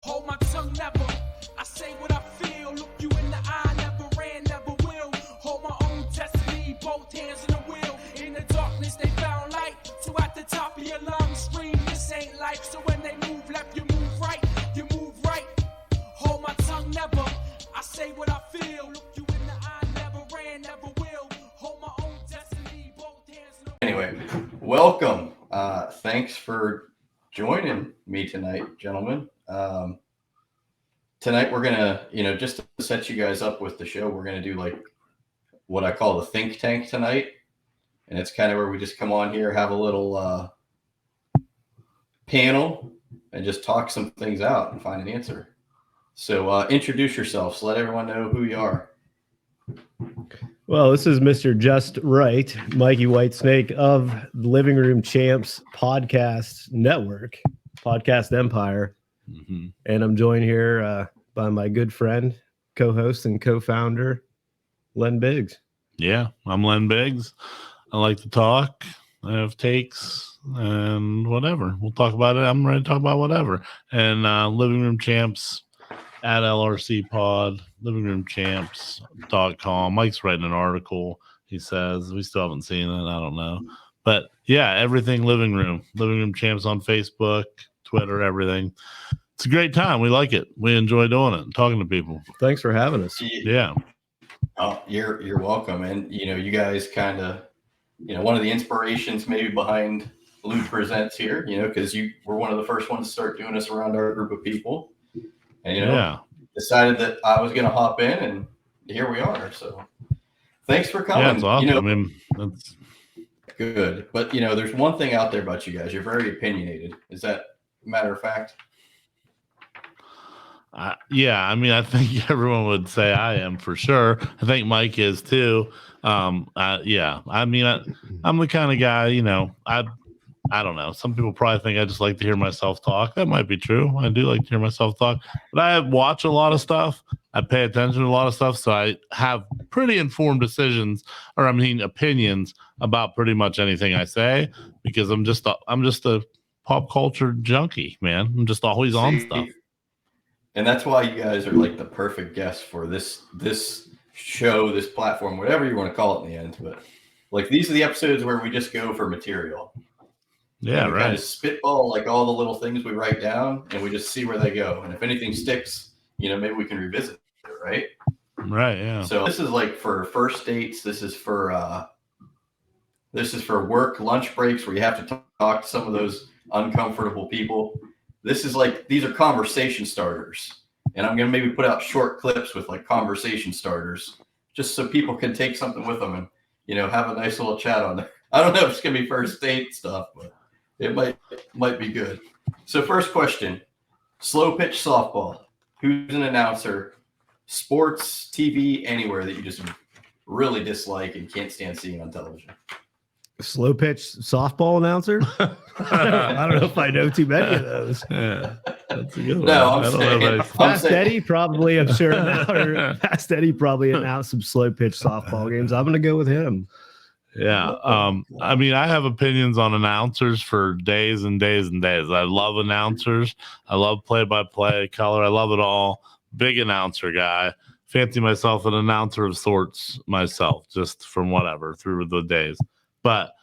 Hold my tongue never. I say what I feel. Look you in the eye. Never ran, never will. Hold my own destiny. Both hands in the wheel. In the darkness they found light. So at the top of your lungs scream, this ain't life. So when they move left, you move right. You move right. Hold my tongue never. I say what I feel. Look you in the eye. Never ran, never will. Hold my own destiny. Both hands in the wheel. Anyway, welcome. Thanks for joining me tonight, gentlemen. Tonight we're gonna, just to set you guys up with the show, we're gonna do like what I call the think tank tonight, and it's kind of where we just come on here, have a little panel, and just talk some things out and find an answer. So introduce yourselves. Let everyone know who you are. Well, this is Mr. Just Right, Mikey Whitesnake of the Living Room Champs Podcast Network, Podcast Empire. Mm-hmm. And I'm joined here by my good friend, co-host, and co-founder, Len Biggs. Yeah, I'm Len Biggs. I like to talk. I have takes and whatever. We'll talk about it. I'm ready to talk about whatever. And Living Room Champs at LRC Pod, livingroomchamps.com. Mike's writing an article, he says. We still haven't seen it. I don't know. But yeah, everything Living Room Champs on Facebook, Twitter, everything. It's a great time. We like it. We enjoy doing it, talking to people. Thanks for having us. Yeah. Oh, you're welcome. And you guys kind of, one of the inspirations maybe behind LUDE Presents here, because you were one of the first ones to start doing this around our group of people. And decided that I was going to hop in, and here we are. So thanks for coming. Yeah, it's awesome. That's good. But there's one thing out there about you guys. You're very opinionated. Is that a matter of fact? I think everyone would say I am for sure. I think Mike is too. I'm the kind of guy, I don't know. Some people probably think I just like to hear myself talk. That might be true. I do like to hear myself talk, but I watch a lot of stuff. I pay attention to a lot of stuff. So I have pretty informed opinions about pretty much anything I say, because I'm just a pop culture junkie, man. I'm just always on stuff. And that's why you guys are like the perfect guests for this show, this platform, whatever you want to call it in the end. But like, these are the episodes where we just go for material. Yeah, right. Kind of spitball like all the little things we write down, and we just see where they go. And if anything sticks, maybe we can revisit it, right? Right, yeah. So this is like for first dates. This is for work lunch breaks where you have to talk to some of those uncomfortable people. These are conversation starters. And I'm going to maybe put out short clips with like conversation starters, just so people can take something with them and, have a nice little chat on there. I don't know if it's going to be first date stuff, but it might be good. So first question, slow pitch softball. Who's an announcer? Sports, TV, anywhere that you just really dislike and can't stand seeing on television. Slow pitch softball announcer? I don't know if I know too many of those. Yeah, that's a good one. No, I'm saying Fast Eddie probably, I'm sure. Fast Eddie probably announced some slow pitch softball games. I'm going to go with him. Yeah. I have opinions on announcers for days and days and days. I love announcers. I love play-by-play, color. I love it all. Big announcer guy. Fancy myself an announcer of sorts myself, just from whatever through the days. But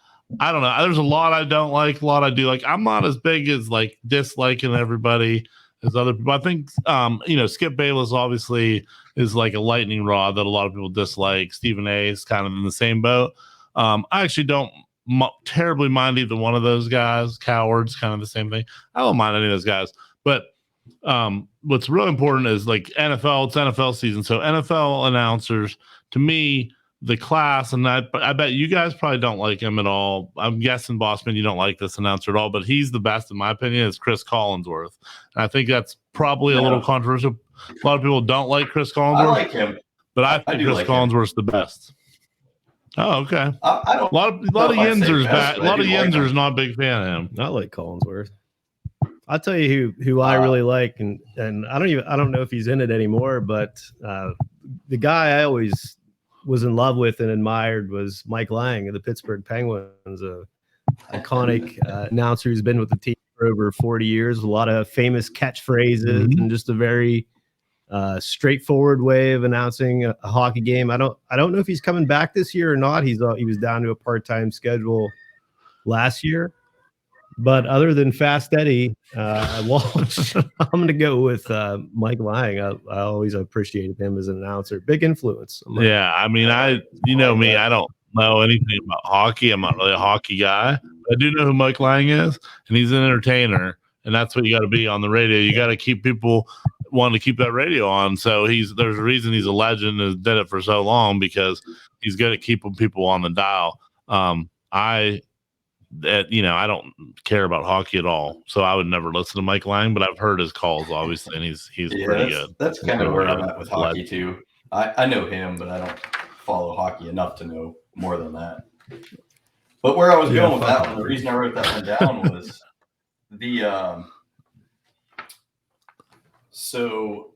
I don't know. There's a lot I don't like, a lot I do like. I'm not as big as like disliking everybody as other people. I think, Skip Bayless obviously is like a lightning rod that a lot of people dislike. Stephen A is kind of in the same boat. I actually don't terribly mind either one of those guys. Cowards, kind of the same thing. I don't mind any of those guys. But what's really important is like NFL. It's NFL season, so NFL announcers, to me, the class, and I bet you guys probably don't like him at all. I'm guessing, Bossman, you don't like this announcer at all, but he's the best in my opinion. Is Chris Collinsworth, and I think that's probably a little controversial. A lot of people don't like Chris Collinsworth. I like him, but I think Chris Collinsworth's the best. Oh, okay. I don't. A lot of Yinzer's back. A lot of Yinzer's not a big fan of him. I like Collinsworth. I'll tell you who I really like, and I don't know if he's in it anymore, but the guy I always was in love with and admired was Mike Lang of the Pittsburgh Penguins, a iconic announcer who's been with the team for over 40 years. A lot of famous catchphrases and just a very straightforward way of announcing a hockey game. I don't know if he's coming back this year or not. He was down to a part-time schedule last year. But other than Fast Eddie Walsh, I'm going to go with Mike Lang. I always appreciated him as an announcer. Big influence. Yeah, I mean, you know me, I don't know anything about hockey. I'm not really a hockey guy. I do know who Mike Lang is, and he's an entertainer, and that's what you got to be on the radio. You got to keep people wanting to keep that radio on. So there's a reason he's a legend and has did it for so long, because he's good at keeping people on the dial. I don't care about hockey at all, so I would never listen to Mike Lang, but I've heard his calls, obviously, and he's pretty good. That's kind of where I'm at with hockey too. I know him, but I don't follow hockey enough to know more than that. But where I was going with that one, the reason I wrote that one down was so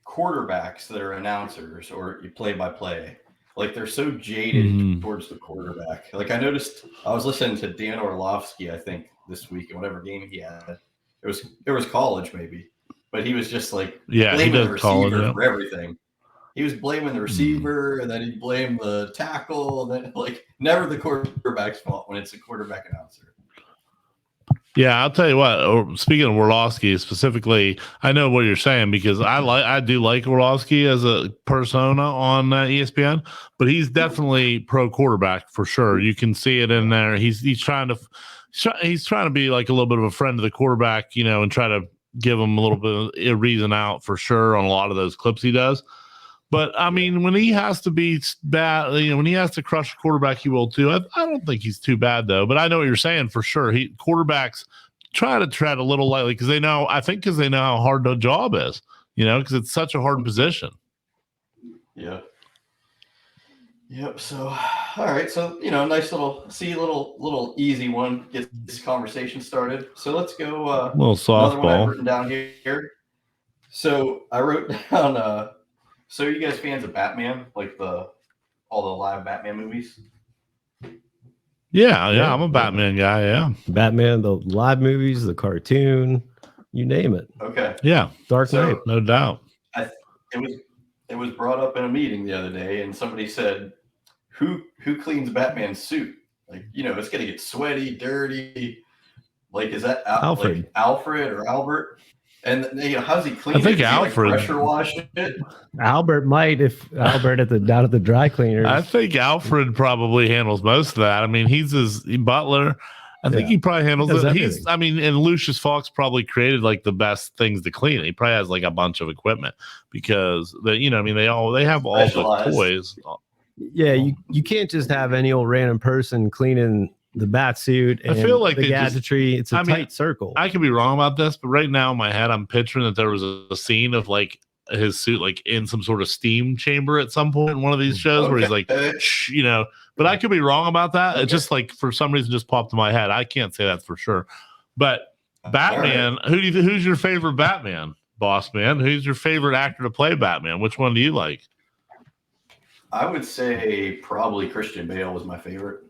quarterbacks that are announcers or play-by-play, like they're so jaded towards the quarterback. Like I noticed, I was listening to Dan Orlovsky, I think this week in whatever game he had. It was college maybe, but he was just like blaming the receiver for everything. He was blaming the receiver, and then he'd blame the tackle, and then like never the quarterback's fault when it's a quarterback announcer. Yeah, I'll tell you what. Speaking of Orlovsky specifically, I know what you're saying, because I do like Orlovsky as a persona on ESPN, but he's definitely pro quarterback for sure. You can see it in there. He's trying to be like a little bit of a friend of the quarterback, and try to give him a little bit of a reason out for sure on a lot of those clips he does. But I mean, when he has to be bad, when he has to crush a quarterback, he will too. I don't think he's too bad though. But I know what you're saying for sure. Quarterbacks try to tread a little lightly because they know how hard the job is. Because it's such a hard position. Yeah. Yep. So, all right. So nice little easy one. Get this conversation started. So let's go. A little softball. Another one I've written down here. So I wrote down. So are you guys fans of Batman, like all the live Batman movies? Yeah, I'm a Batman guy, yeah. Batman, the live movies, the cartoon, you name it. Okay. Yeah. Dark Knight. No doubt. It was brought up in a meeting the other day, and somebody said, who cleans Batman's suit? Like, it's gonna get sweaty, dirty. Like, is that Alfred? Like Alfred or Albert? And how's he clean? I think Alfred pressure wash it. Albert might, if Albert down at the dry cleaners. I think Alfred probably handles most of that. I mean, he's his butler. I think he probably handles it. And Lucius Fox probably created like the best things to clean. He probably has like a bunch of equipment because they have all the toys. Yeah, you can't just have any old random person cleaning the bat suit and I feel like the gadgetry. It's a tight circle. I could be wrong about this, but right now in my head, I'm picturing that there was a scene of like his suit like in some sort of steam chamber at some point in one of these shows where he's like, shh, but I could be wrong about that. It just like for some reason just popped in my head. I can't say that for sure. But Batman, who's your favorite Batman, Bossman? Who's your favorite actor to play Batman? Which one do you like? I would say probably Christian Bale was my favorite.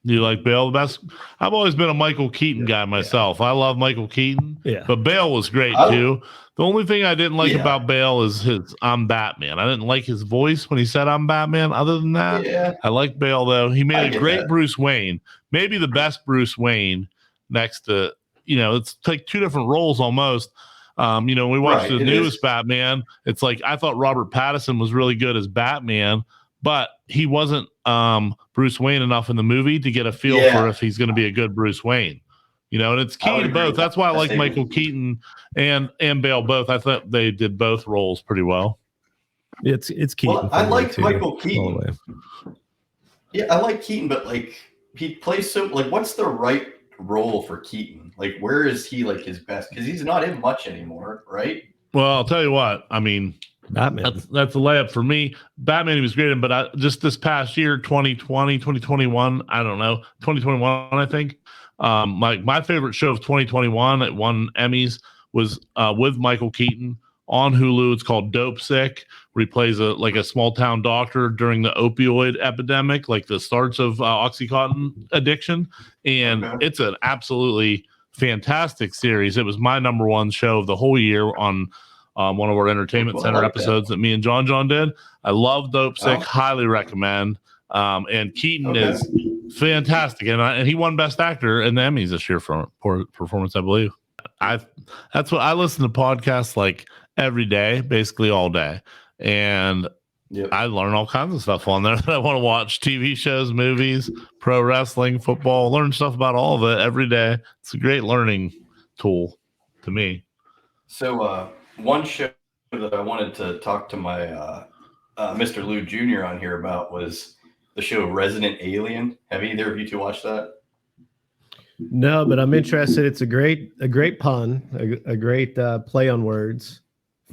You like Bale the best? I've always been a Michael Keaton guy myself. I love Michael Keaton, but Bale was great too. The only thing I didn't like about Bale is his "I'm Batman." I didn't like his voice when he said "I'm Batman." Other than that, I like Bale though. He made a great Bruce Wayne, maybe the best Bruce Wayne. Next to it's like two different roles almost. When we watched the newest Batman, it's like I thought Robert Pattinson was really good as Batman, but he wasn't Bruce Wayne enough in the movie to get a feel for if he's going to be a good Bruce Wayne. And it's key to both. That's why I like Michael Keaton and Bale both. I thought they did both roles pretty well. It's Keaton. Well, I like Michael Keaton. Yeah, I like Keaton, but like he plays so like what's the right role for Keaton? Like where is he like his best? Because he's not in much anymore, right? Well, I'll tell you what. I mean, Batman. That's a layup for me. Batman, he was great, but just this past year, 2020, 2021, I don't know, 2021, I think. Like my favorite show of 2021 that won Emmys was with Michael Keaton on Hulu. It's called Dope Sick, where he plays a small town doctor during the opioid epidemic, like the starts of Oxycontin addiction. And it's an absolutely fantastic series. It was my number one show of the whole year on one of our Entertainment Center episodes that me and John did. I love Dope Sick, highly recommend. And Keaton is fantastic, and he won Best Actor in the Emmys this year for performance, I believe. That's what I listen to podcasts like every day, basically all day, and I learn all kinds of stuff on there that I want to watch: TV shows, movies, pro wrestling, football. Learn stuff about all of it every day. It's a great learning tool to me. So one show that I wanted to talk to my Mr. LUDE Jr. on here about was the show Resident Alien. Have either of you two watched that? No, but I'm interested. It's a great pun, a great play on words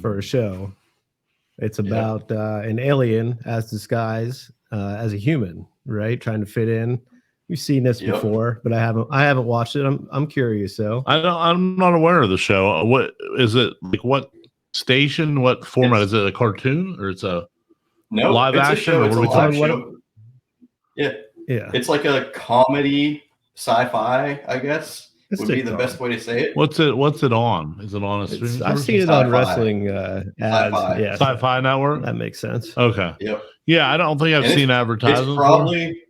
for a show. It's about an alien as disguised as a human, right? Trying to fit in. We've seen this before, but I haven't watched it. I'm curious though. I'm not aware of the show. What is it like? What station? What format is it? A cartoon or it's a live it's action? A show. It's a live show. Yeah. It's like a comedy sci-fi, I guess. Would be the best way to say it. What's it on? Is it on a streaming? I've seen it on wrestling ads. Sci-Fi. Yeah, Sci-Fi Network. That makes sense. Okay. Yep. Yeah, I don't think I've seen advertisements. It's probably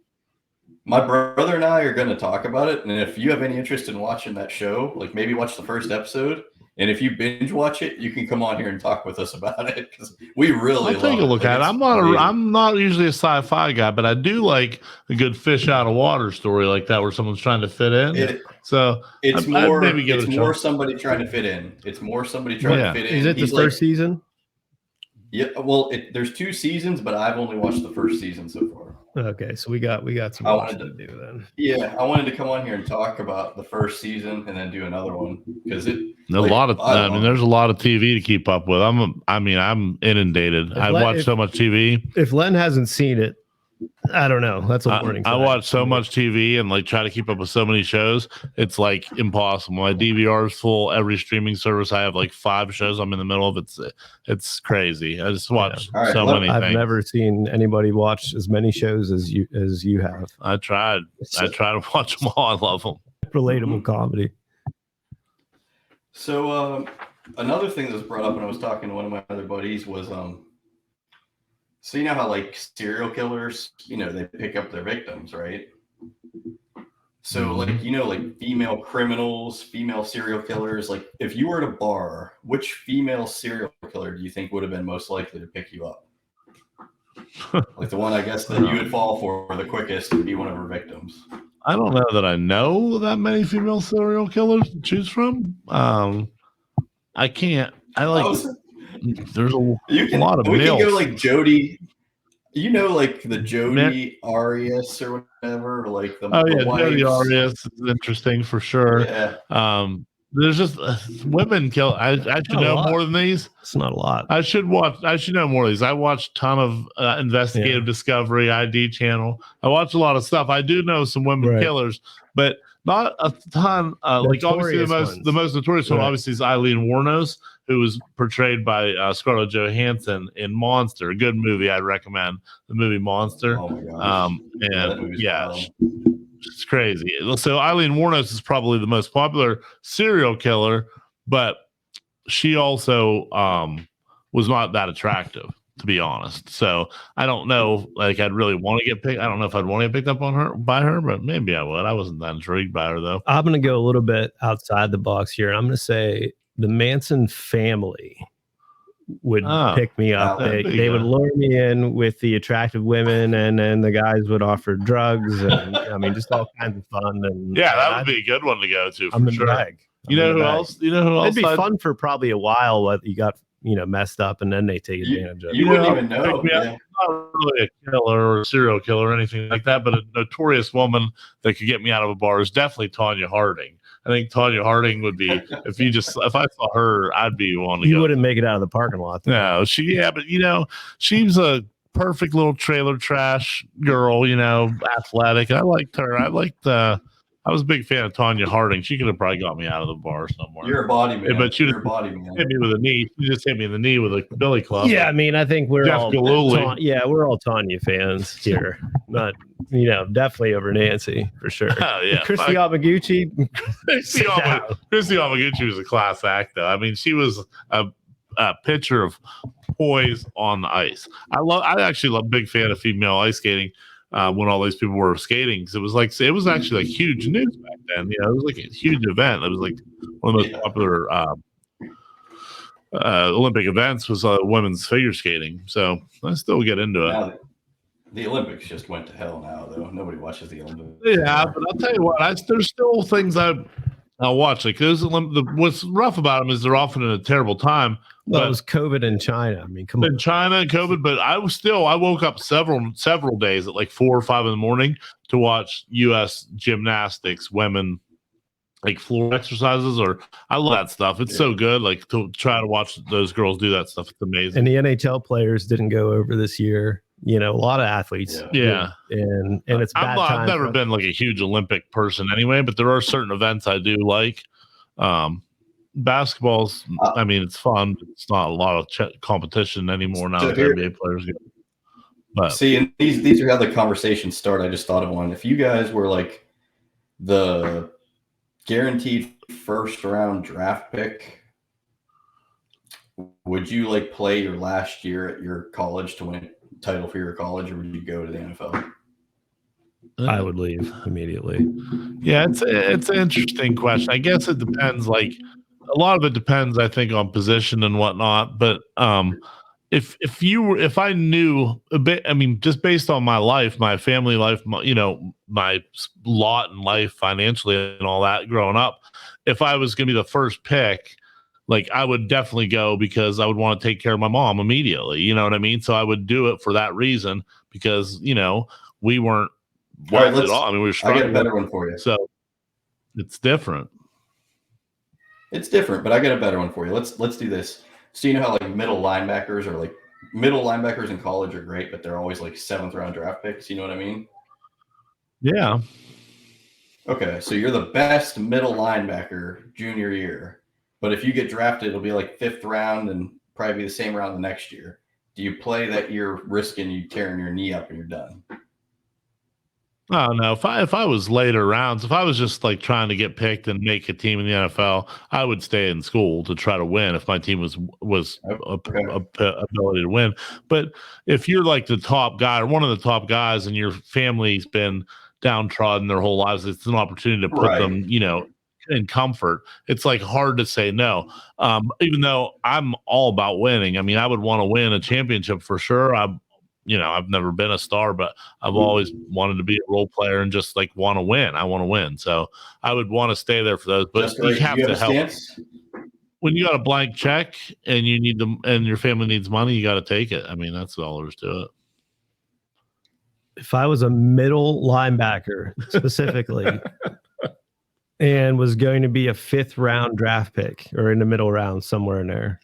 my brother and I are going to talk about it, and if you have any interest in watching that show, like maybe watch the first episode, and if you binge watch it, you can come on here and talk with us about it because we really I'll take a look at it. I'm not usually a sci-fi guy, but I do like a good fish out of water story like that where someone's trying to fit in. It's more somebody trying to fit in. It's more somebody trying to fit in. Is it the first season? Yeah, well, there's 2 seasons, but I've only watched the first season so far. Okay, so we got some watching to do then. Yeah, I wanted to come on here and talk about the first season and then do another one because there's a lot of TV to keep up with. I'm inundated. I watch so much TV. If Len hasn't seen it, I don't know. That's a warning. I watch so much TV and like try to keep up with so many shows. It's like impossible. My DVR is full. Every streaming service I have like 5 shows I'm in the middle of. It's crazy. I just watch many things. I've never seen anybody watch as many shows as you have. I tried. I try to watch them all. I love them. Relatable comedy. So another thing that was brought up when I was talking to one of my other buddies was so you know how like serial killers, they pick up their victims, right? So like, like female criminals, female serial killers, like if you were at a bar, which female serial killer do you think would have been most likely to pick you up? Like the one, I guess, that you would fall for the quickest to be one of her victims. I don't know that I know that many female serial killers to choose from. I can't. There's a lot of males. We can go like Jody. Like the Jody Arias or whatever, or like the Jody Arias is interesting for sure. Yeah. There's just women kill. I should know more than these. It's not a lot. I should know more of these. I watch a ton of investigative Discovery, ID channel. I watch a lot of stuff. I do know some women killers, but not a ton. Like obviously the most notorious one obviously is Eileen Wuornos, who was portrayed by Scarlett Johansson in Monster, a good movie I'd recommend. The movie Monster. Oh my gosh. It's crazy. So Eileen Wuornos is probably the most popular serial killer, but she also was not that attractive, to be honest. So I don't know. Like I'd really want to get picked. I don't know if I'd want to get picked up by her, but maybe I would. I wasn't that intrigued by her though. I'm going to go a little bit outside the box here. I'm going to say the Manson family would pick me up. They would lure me in with the attractive women, and then the guys would offer drugs, and just all kinds of fun. And that would be a good one to go to. I'm in the bag. You know who else? It'd be fun for probably a while, but you got messed up, and then they take advantage of it. You wouldn't even know. I'm not really a killer or a serial killer or anything like that, but a notorious woman that could get me out of a bar is definitely Tanya Harding. I think Tanya Harding would be if I saw her, I'd be one to go. You wouldn't make it out of the parking lot. Though. No, but she's a perfect little trailer trash girl, athletic. I liked her. I I was a big fan of Tanya Harding. She could have probably got me out of the bar somewhere. You're a body man. But You're a body man. Hit me with a knee. She just hit me in the knee with a billy club. Yeah, I mean, I think we're Jeff all Gillooly. we're all Tanya fans here. Not, definitely over Nancy for sure. Oh, yeah. Christy Yamaguchi. Christy Yamaguchi was a class act, though. I mean, she was a picture of poise on the ice. I actually love, big fan of female ice skating. When all these people were skating, because it was actually like huge news back then. It was like a huge event. It was like one of the most popular Olympic events was women's figure skating. So I still get into it. Now, the Olympics just went to hell now, though. Nobody watches the Olympics. Yeah, but I'll tell you what, there's still things I'll watch. Like what's rough about them is they're often in a terrible time. Well, it was COVID in China. I mean, come on. In China and COVID, but I woke up several days at like 4 or 5 in the morning to watch U.S. gymnastics, women, like floor exercises, or I love that stuff. It's so good. Like to try to watch those girls do that stuff. It's amazing. And the NHL players didn't go over this year. A lot of athletes. Yeah. And it's bad I've never been like a huge Olympic person anyway, but there are certain events I do like. Basketball's, I mean, it's fun, but it's not a lot of competition anymore now that NBA players go. But see, and these are how the conversations start. I just thought of one. If you guys were like the guaranteed first round draft pick, would you like play your last year at your college to win a title for your college, or would you go to the NFL? I would leave immediately. Yeah, it's an interesting question. I guess it depends. Like a lot of it depends, I think, on position and whatnot. But if I knew a bit, I mean, just based on my life, my family life, my lot in life financially and all that growing up, if I was going to be the first pick, like I would definitely go because I would want to take care of my mom immediately. You know what I mean? So I would do it for that reason because, we weren't at all. I mean, we were struggling. I got a better one for you. So it's different. It's different, but I got a better one for you. Let's do this. So you know how like middle linebackers in college are great, but they're always like 7th round draft picks. You know what I mean? Yeah. Okay, so you're the best middle linebacker junior year, but if you get drafted, it'll be like 5th round and probably be the same round the next year. Do you play that year, risking you tearing your knee up and you're done? I don't know. If I was later rounds, if I was just like trying to get picked and make a team in the NFL, I would stay in school to try to win if my team was ability to win. But if you're like the top guy or one of the top guys and your family's been downtrodden their whole lives, it's an opportunity to put them, in comfort. It's like hard to say no. Even though I'm all about winning. I mean, I would want to win a championship for sure. I've never been a star, but I've always wanted to be a role player and just like want to win. I want to win. So I would want to stay there for those, but you have to help. When you got a blank check and you need them and your family needs money, you got to take it. I mean, that's all there is to it. If I was a middle linebacker specifically and was going to be a 5th round draft pick or in the middle round, somewhere in there,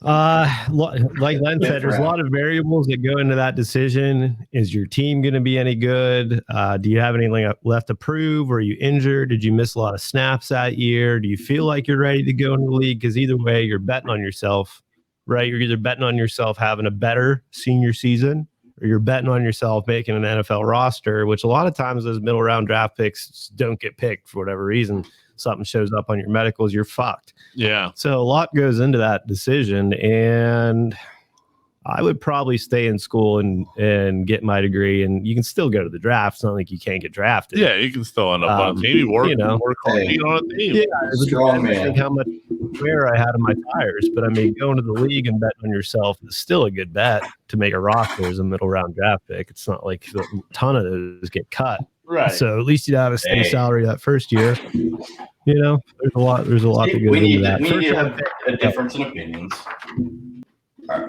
like Len said, there's a lot of variables that go into that decision. Is your team going to be any good? Do you have anything left to prove? Are you injured? Did you miss a lot of snaps that year? Do you feel like you're ready to go in the league? Because either way, you're betting on yourself, right? You're either betting on yourself having a better senior season, or you're betting on yourself making an NFL roster, which a lot of times those middle round draft picks don't get picked for whatever reason. Something shows up on your medicals, you're fucked. Yeah. So a lot goes into that decision, and I would probably stay in school and get my degree, and you can still go to the draft. It's not like you can't get drafted. Yeah, you can still end up on a team. Work hard, be on a team. Yeah, I think how much wear I had on my tires, but I mean, going to the league and betting on yourself is still a good bet to make a roster as a middle round draft pick. It's not like a ton of those get cut. Right. So at least you'd have a steady salary that first year. There's a lot that goes into that. We need a difference in opinions. All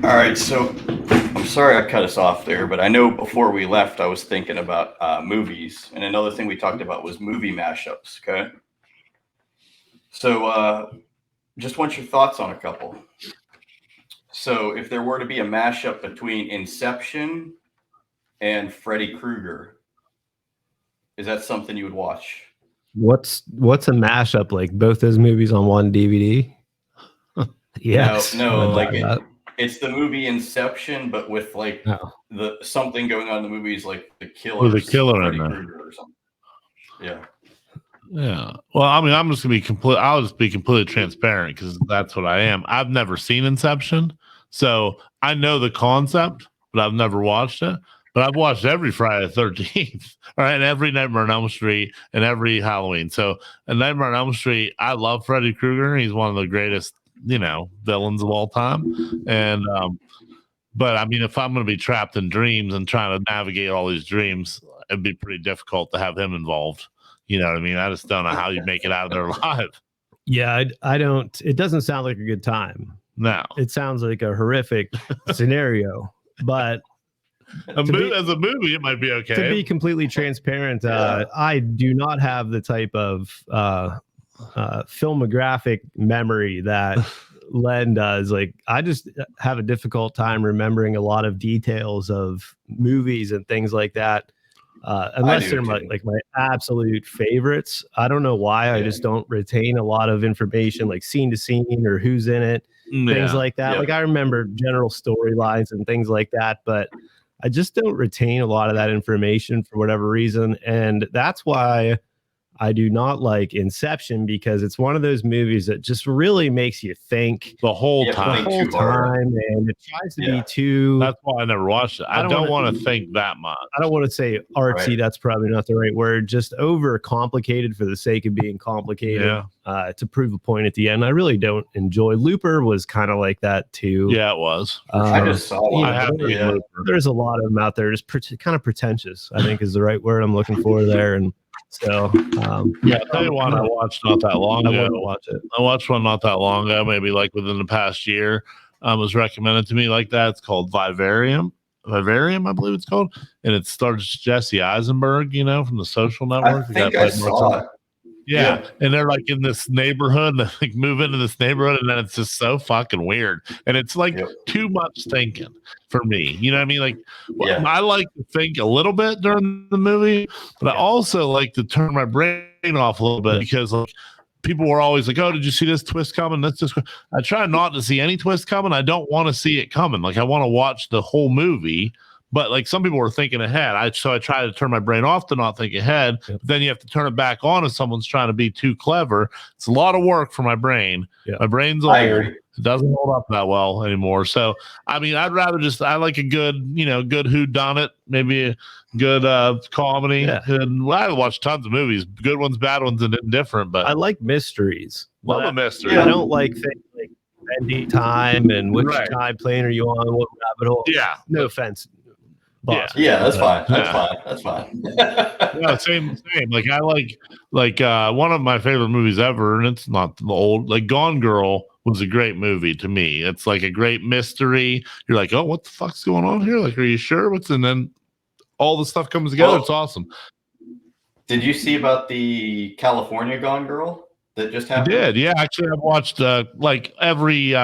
right. So I'm sorry I cut us off there, but I know before we left, I was thinking about movies. And another thing we talked about was movie mashups. Okay. So just want your thoughts on a couple. So if there were to be a mashup between Inception and Freddy Krueger, Is that something you would watch? What's a mashup like? Both those movies on one DVD? Yes. No, I'd like buy that. it's the movie Inception, but with like Oh. the something going on in the movie is like the killer, With a killer in Freddy there. Krueger or something. Yeah. Yeah. Well, I mean, I'm just gonna be I'll just be completely transparent because that's what I am. I've never seen Inception, so I know the concept, but I've never watched it. But I've watched every Friday the 13th, all right, and every Nightmare on Elm Street and every Halloween. So, and Nightmare on Elm Street, I love Freddy Krueger. He's one of the greatest, villains of all time. And but I mean, if I'm going to be trapped in dreams and trying to navigate all these dreams, it'd be pretty difficult to have him involved. You know what I mean? I just don't know how you make it out of there alive. Yeah, I don't. It doesn't sound like a good time. No, It sounds like a horrific scenario. But as a movie, it might be okay. to be completely transparent, I do not have the type of filmographic memory that Len does. Like, I just have a difficult time remembering a lot of details of movies and things like that. Unless they're my absolute favorites. I don't know why. I just don't retain a lot of information, like scene to scene or who's in it, things like that. Yeah. Like, I remember general storylines and things like that, but I just don't retain a lot of that information for whatever reason. And that's why I do not like Inception, because it's one of those movies that just really makes you think the whole Yeah, time. think too hard. and it tries to be Yeah. too. That's why I never watched it. I don't want to think that much. I don't want to say artsy. Right. That's probably not the right word. Just over complicated for the sake of being complicated, to prove a point at the end. I really don't enjoy. Looper was kind of like that too. Yeah, it was. I just saw one. I have seen Looper. There's a lot of them out there. Just kind of pretentious, I think, is the right word I'm looking for there. And so, I'll tell you one I watched not that long I ago. want to watch it. I watched one not that long ago, maybe like within the past year. It was recommended to me like that. It's called Vivarium, I believe it's called, and it stars Jesse Eisenberg, from The Social Network. I think I saw it. Yeah, and they're like in this neighborhood, and they like move into this neighborhood, and then it's just so fucking weird, and it's like too much thinking for me. You know what I mean? Like, I like to think a little bit during the movie, but I also like to turn my brain off a little bit because like people were always like, "Oh, did you see this twist coming?" That's just. I try not to see any twist coming. I don't want to see it coming. Like I want to watch the whole movie. But like some people were thinking ahead. So I try to turn my brain off to not think ahead. But then you have to turn it back on if someone's trying to be too clever. It's a lot of work for my brain. My brain's old. It doesn't hold up that well anymore. So I mean, I'd rather I like a good, good whodunit, maybe a good comedy. Yeah. I watch tons of movies, good ones, bad ones, and indifferent. But I like mysteries. love a mystery. I don't like things like ending time and which time plane are you on, what rabbit hole. Yeah. No offense. Boss. Yeah, that's fine. That's fine. Yeah, same. Like I like one of my favorite movies ever, and it's not the old. Like Gone Girl was a great movie to me. It's like a great mystery. You're like, oh, what the fuck's going on here? Like, are you sure? And then all the stuff comes together. Well, it's awesome. Did you see about the California Gone Girl that just happened? I did. Yeah, actually, I've watched like every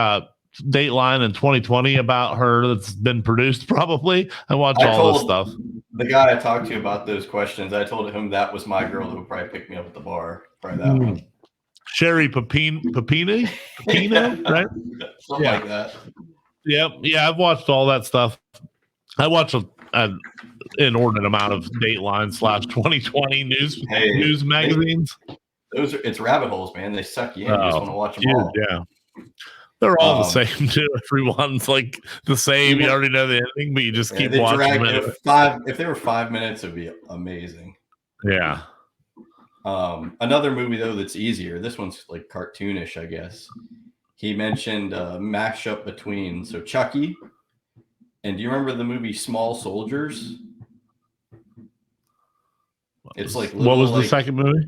Dateline in 2020 about her that's been produced. Probably I watched all this stuff. The guy I talked to about those questions, I told him that was my girl who would probably pick me up at the bar. Probably that one. Sherry Papino, right? Something like that. Yep. Yeah, I've watched all that stuff. I watched an inordinate amount of Dateline / 2020 news magazines. It's rabbit holes, man. They suck you in. You just want to watch them all. Yeah. They're all the same too. Everyone's like the same. You already know the ending, but you just keep watching it. If they were 5 minutes, it'd be amazing. Yeah. Another movie though that's easier. This one's like cartoonish, I guess. He mentioned mashup between Chucky, and do you remember the movie Small Soldiers? It's like what was the second movie?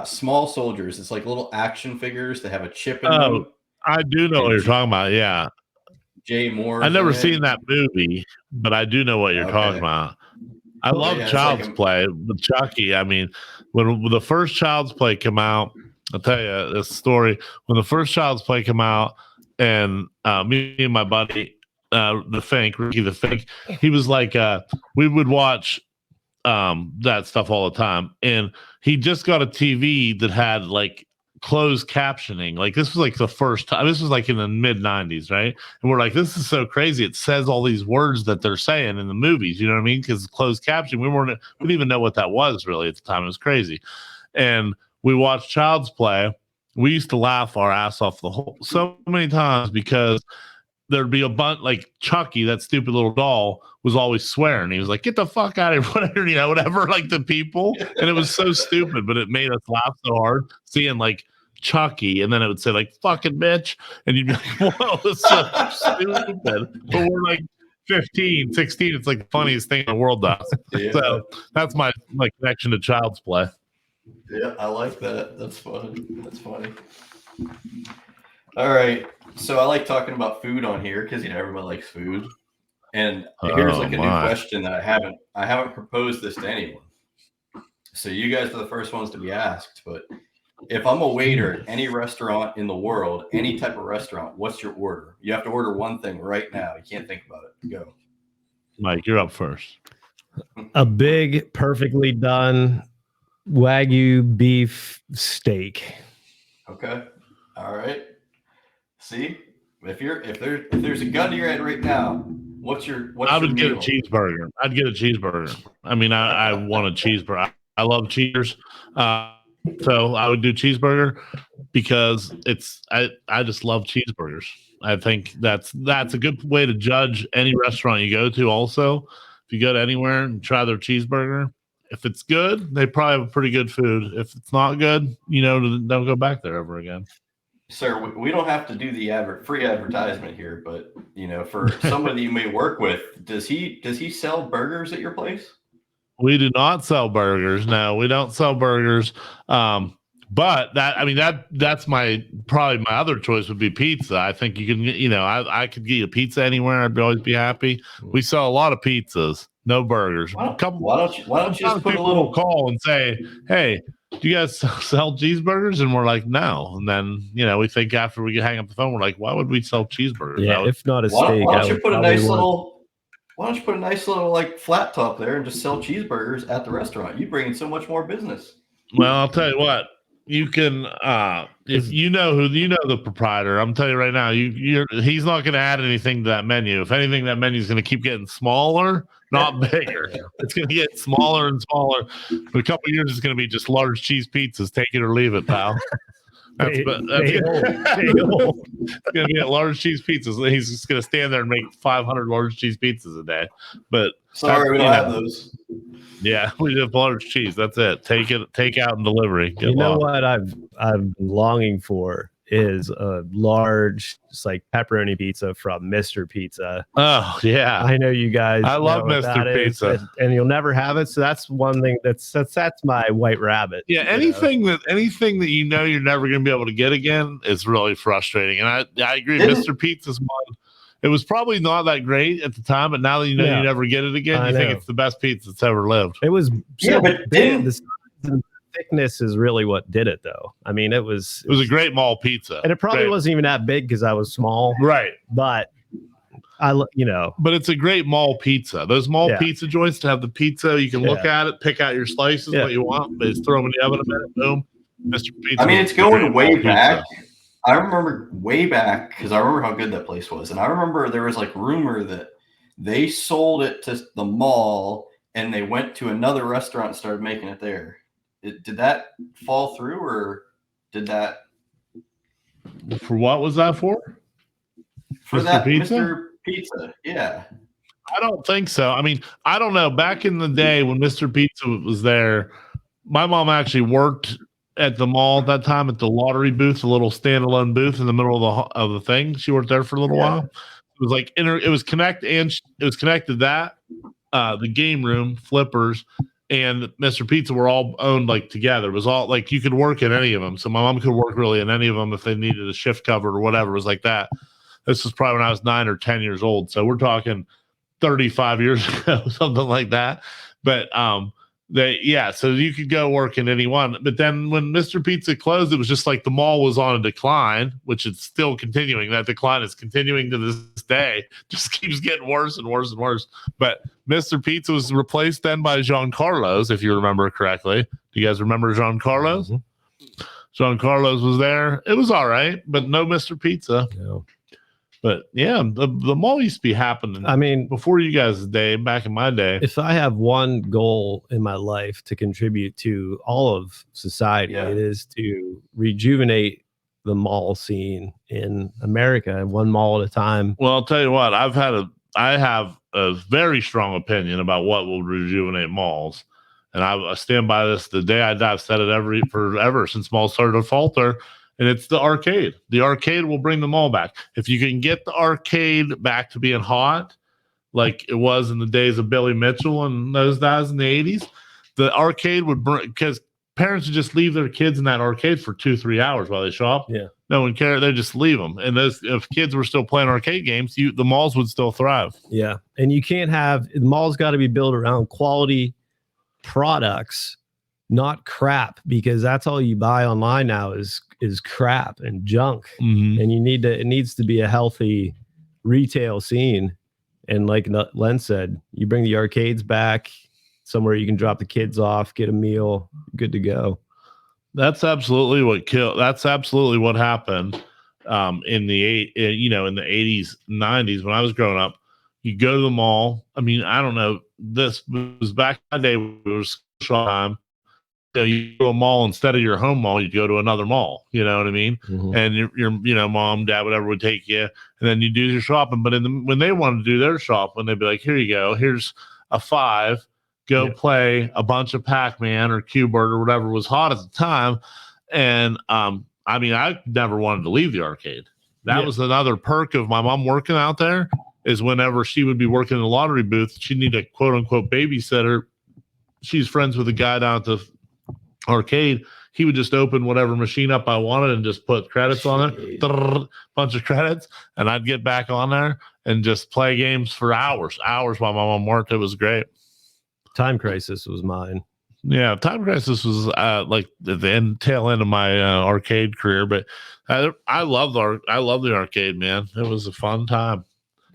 Small Soldiers. It's like little action figures that have a chip in them. I do know what you're talking about. Yeah. Jay Moore. I've never seen that movie, but I do know what you're talking about. I love Child's Play with Chucky. I mean, when the first Child's Play came out, I'll tell you this story. When the first Child's Play came out, and me and my buddy, Ricky the Fink, he was like, we would watch that stuff all the time. And he just got a TV that had like closed captioning. Like this was like the first time. This was like in the mid 90s, right? And we're like, this is so crazy. It says all these words that they're saying in the movies. You know what I mean? Because closed caption, we didn't even know what that was really at the time. It was crazy. And we watched Child's Play. We used to laugh our ass off so many times because there'd be a bunch like Chucky, that stupid little doll, was always swearing. He was like, "Get the fuck out of here," whatever, like the people. And it was so stupid, but it made us laugh so hard seeing like Chucky, and then it would say like "fucking bitch," and you'd be like, "Whoa, this is so stupid." But we're like 15, 16. It's like the funniest thing in the world does. Yeah. So that's my connection to Child's Play. Yeah, I like that. That's funny. That's funny. All right. So I like talking about food on here because everybody likes food. And here's like a new question that I haven't proposed this to anyone. So you guys are the first ones to be asked. But if I'm a waiter at any restaurant in the world, any type of restaurant, what's your order? You have to order one thing right now. You can't think about it. Go. Mike, you're up first. A big, perfectly done Wagyu beef steak. Okay. All right. See, if there's a gun to your head right now, I would get a cheeseburger. I'd get a cheeseburger. I mean, I want a cheeseburger. I love cheers. So I would do cheeseburger because I just love cheeseburgers. I think that's a good way to judge any restaurant you go to. Also, if you go to anywhere and try their cheeseburger, if it's good, they probably have pretty good food. If it's not good, don't go back there ever again. Sir, we don't have to do the free advertisement here, but for somebody you may work with, does he sell burgers at your place? We do not sell burgers. No, we don't sell burgers. But that's probably my other choice would be pizza. I think you can, I could get you a pizza anywhere. I'd always be happy. We sell a lot of pizzas, no burgers. Why don't you just put a little call and say, "Hey, do you guys sell cheeseburgers?" And we're like, "No." And then, we think after we hang up the phone, we're like, "Why would we sell cheeseburgers?" Yeah, if not a steak, why don't you put a nice little like flat top there and just sell cheeseburgers at the restaurant? You bring in so much more business. Well, I'll tell you what. You can, if the proprietor, I'm telling you right now, he's not going to add anything to that menu. If anything, that menu is going to keep getting smaller, not bigger. It's going to get smaller and smaller. For a couple of years, it's going to be just large cheese pizzas. Take it or leave it, pal. That's going to be at large cheese pizzas. He's just going to stand there and make 500 large cheese pizzas a day. But sorry, we don't have those. Yeah, we have large cheese. That's it. Take out and delivery. What I've been longing for is a large, just like pepperoni pizza from Mr. Pizza. Oh yeah, I know you guys. I love Mr. Pizza, and you'll never have it. So that's one thing that's my white rabbit. Yeah, anything that you're never going to be able to get again is really frustrating. And I agree. Mr. Pizza's one. It was probably not that great at the time, but now that you never get it again, you think it's the best pizza that's ever lived. It was but big. The size and thickness is really what did it, though. I mean, it was a great mall pizza, and it probably wasn't even that big because I was small, right? But but it's a great mall pizza. Those mall pizza joints to have the pizza, you can look at it, pick out your slices, what you want, but just throw them in the oven a minute, boom, Mr. Pizza. I mean, it's going way back. I remember way back because I remember how good that place was. And I remember there was like rumor that they sold it to the mall and they went to another restaurant and started making it there. Did that fall through or did that? For what was that for? For Mr. that Pizza? Mr. Pizza, yeah. I don't think so. I mean, I don't know. Back in the day when Mr. Pizza was there, my mom actually worked at the mall at that time at the lottery booth, the little standalone booth in the middle of the thing. She worked there for a little while. It was like it was connected that the game room, flippers, and Mr. Pizza were all owned like together. It was all like you could work in any of them. So my mom could work really in any of them if they needed a shift covered or whatever. It was like that. This was probably when I was 9 or 10 years old. So we're talking 35 years ago, something like that. But So you could go work in any one. But then when Mr. Pizza closed, it was just like the mall was on a decline, which it's still continuing. That decline is continuing to this day. Just keeps getting worse and worse and worse. But Mr. Pizza was replaced then by Giancarlo's, if you remember correctly. Do you guys remember Giancarlo's? Mm-hmm. Giancarlo's was there. It was all right, but no Mr. Pizza. No. But yeah, the mall used to be happening. I mean, before you guys' day, back in my day. If I have one goal in my life to contribute to all of society, it is to rejuvenate the mall scene in America, one mall at a time. Well, I'll tell you what, I have a very strong opinion about what will rejuvenate malls. And I stand by this the day I die. I've said it forever since malls started to falter. And it's the arcade. The arcade will bring the mall back. If you can get the arcade back to being hot, like it was in the days of Billy Mitchell and those guys in the 80s, the arcade would bring, because parents would just leave their kids in that arcade for 2-3 hours while they shop. Yeah. No one cared. They just leave them. And if kids were still playing arcade games, the malls would still thrive. Yeah. And you can't have, the mall's got to be built around quality products, not crap, because that's all you buy online now is crap and junk. Mm-hmm. And it needs to be a healthy retail scene. And like Len said, you bring the arcades back somewhere you can drop the kids off, get a meal, good to go. That's absolutely what killed. That's absolutely what happened in the 80s, 90s when I was growing up. You go to the mall. I mean, I don't know. This was back in my day. It was shop time. You go to a mall instead of your home mall, you go to another mall. You know what I mean? Mm-hmm. And your mom, dad, whatever would take you, and then you do your shopping. But when they wanted to do their shopping, they'd be like, "Here you go. Here's a $5. Go play a bunch of Pac-Man or Q-Bert or whatever was hot at the time." And I mean, I never wanted to leave the arcade. That was another perk of my mom working out there. Is whenever she would be working in the lottery booth, she'd need a quote unquote babysitter. She's friends with a guy down at the arcade. He would just open whatever machine up I wanted and just put credits on it, bunch of credits, and I'd get back on there and just play games for hours while my mom worked. It was great. Time Crisis was mine. Yeah, Time Crisis was like the tail end of my arcade career, but I love the arcade, man. It was a fun time.